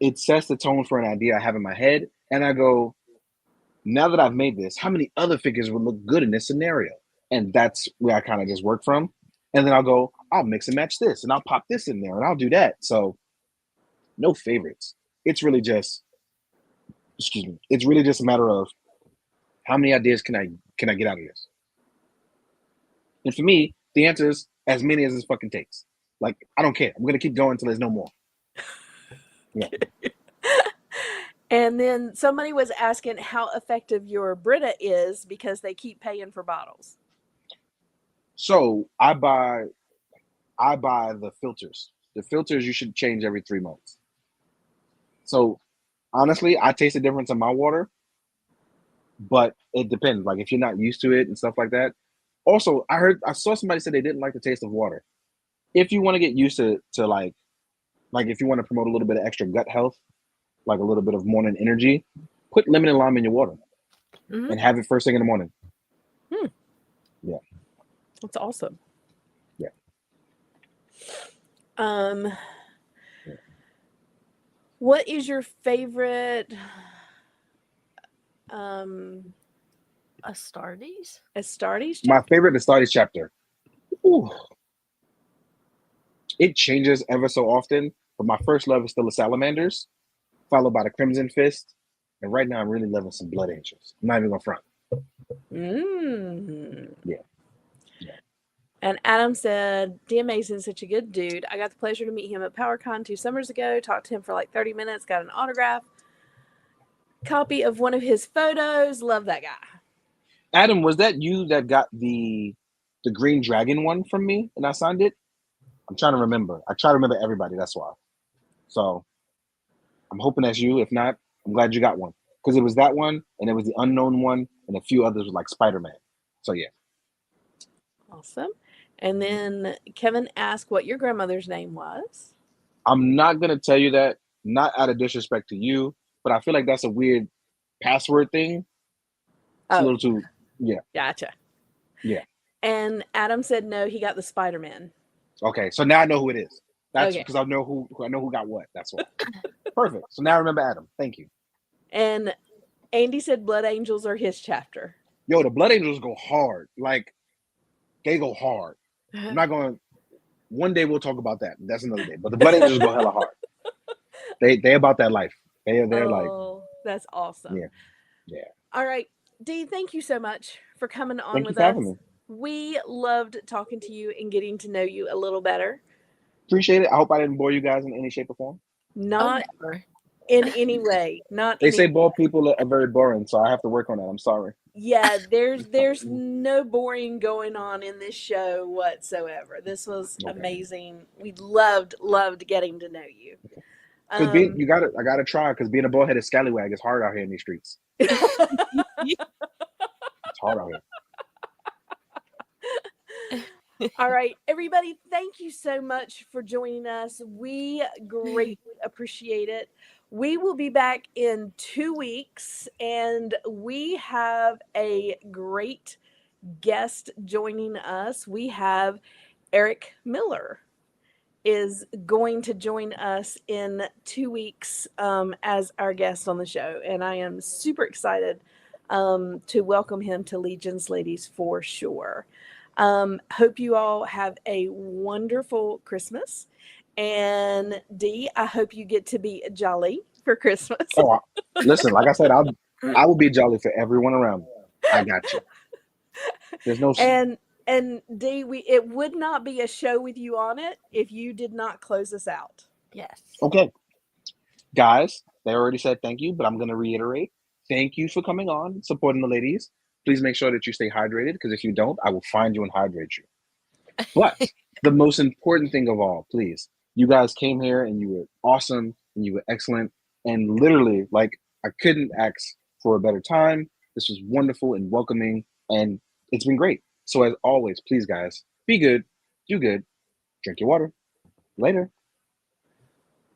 it sets the tone for an idea I have in my head. And I go, now that I've made this, how many other figures would look good in this scenario? And that's where I kind of just work from. And then I'll go, I'll mix and match this and I'll pop this in there and I'll do that. So no favorites. It's really just, excuse me, it's really just a matter of how many ideas can I get out of this? And for me, the answer is as many as this fucking takes. Like, I don't care. I'm gonna keep going until there's no more. Yeah. And then somebody was asking how effective your Brita is because they keep paying for bottles. So I buy the filters. The filters you should change every 3 months. So honestly, I taste the difference in my water, but it depends. Like if you're not used to it and stuff like that. Also, I saw somebody say they didn't like the taste of water. If you want to get used to like if you want to promote a little bit of extra gut health, like a little bit of morning energy, put lemon and lime in your water and have it first thing in the morning. Yeah. That's awesome. Yeah. What is your favorite Astartes? Astartes My chapter? favorite Astartes chapter. Ooh. It changes ever so often, but my first love is still the Salamanders, followed by the Crimson Fist, and right now I'm really loving some Blood Angels. I'm not even gonna front. Yeah. And Adam said, D. Mason's such a good dude. I got the pleasure to meet him at PowerCon 2 summers ago. Talked to him for like 30 minutes, got an autograph, copy of one of his photos. Love that guy. Adam, was that you that got the Green Dragon one from me and I signed it? I'm trying to remember. I try to remember everybody, that's why. So I'm hoping that's you. If not, I'm glad you got one. Because it was that one, and it was the unknown one, and a few others were like Spider-Man. So yeah. Awesome. And then Kevin asked what your grandmother's name was. I'm not gonna tell you that, not out of disrespect to you, but I feel like that's a weird password thing. It's a little too, yeah. Gotcha. Yeah. And Adam said no, he got the Spider-Man. Okay, so now I know who it is. That's Okay. because I know who got what. That's why. Perfect. So now I remember Adam. Thank you. And Andy said Blood Angels are his chapter. Yo, the Blood Angels go hard. Like, they go hard. I'm not going. One day we'll talk about that. That's another day. But the Blood Angels go hella hard. They about that life. They're like. Oh, that's awesome. Yeah. All right, Dee, thank you so much for coming on Thank you with for us. having me. We loved talking to you and getting to know you a little better. Appreciate it. I hope I didn't bore you guys in any shape or form. Not never. in any way. Not They in say any bald way. people are very boring, so I have to work on that. I'm sorry. Yeah, there's no boring going on in this show whatsoever. This was amazing. We loved getting to know you. Because I gotta try, because being a bald-headed scallywag is hard out here in these streets. It's hard out here. All right, everybody, thank you so much for joining us. We greatly appreciate it. We will be back in 2 weeks, and we have a great guest joining us. We have Eric Miller is going to join us in 2 weeks as our guest on the show, and I am super excited to welcome him to Legion's Ladies for sure. Hope you all have a wonderful Christmas. And Dee, I hope you get to be jolly for Christmas. Oh, listen, like I said, I will be jolly for everyone around me. I got you. There's no. And Dee, it would not be a show with you on it if you did not close us out. Yes. Okay, guys, they already said thank you, but I'm going to reiterate. Thank you for coming on, supporting the ladies. Please make sure that you stay hydrated, because if you don't, I will find you and hydrate you. But the most important thing of all, please, you guys came here and you were awesome and you were excellent. And literally, like, I couldn't ask for a better time. This was wonderful and welcoming, and it's been great. So as always, please guys, be good, do good, drink your water. Later.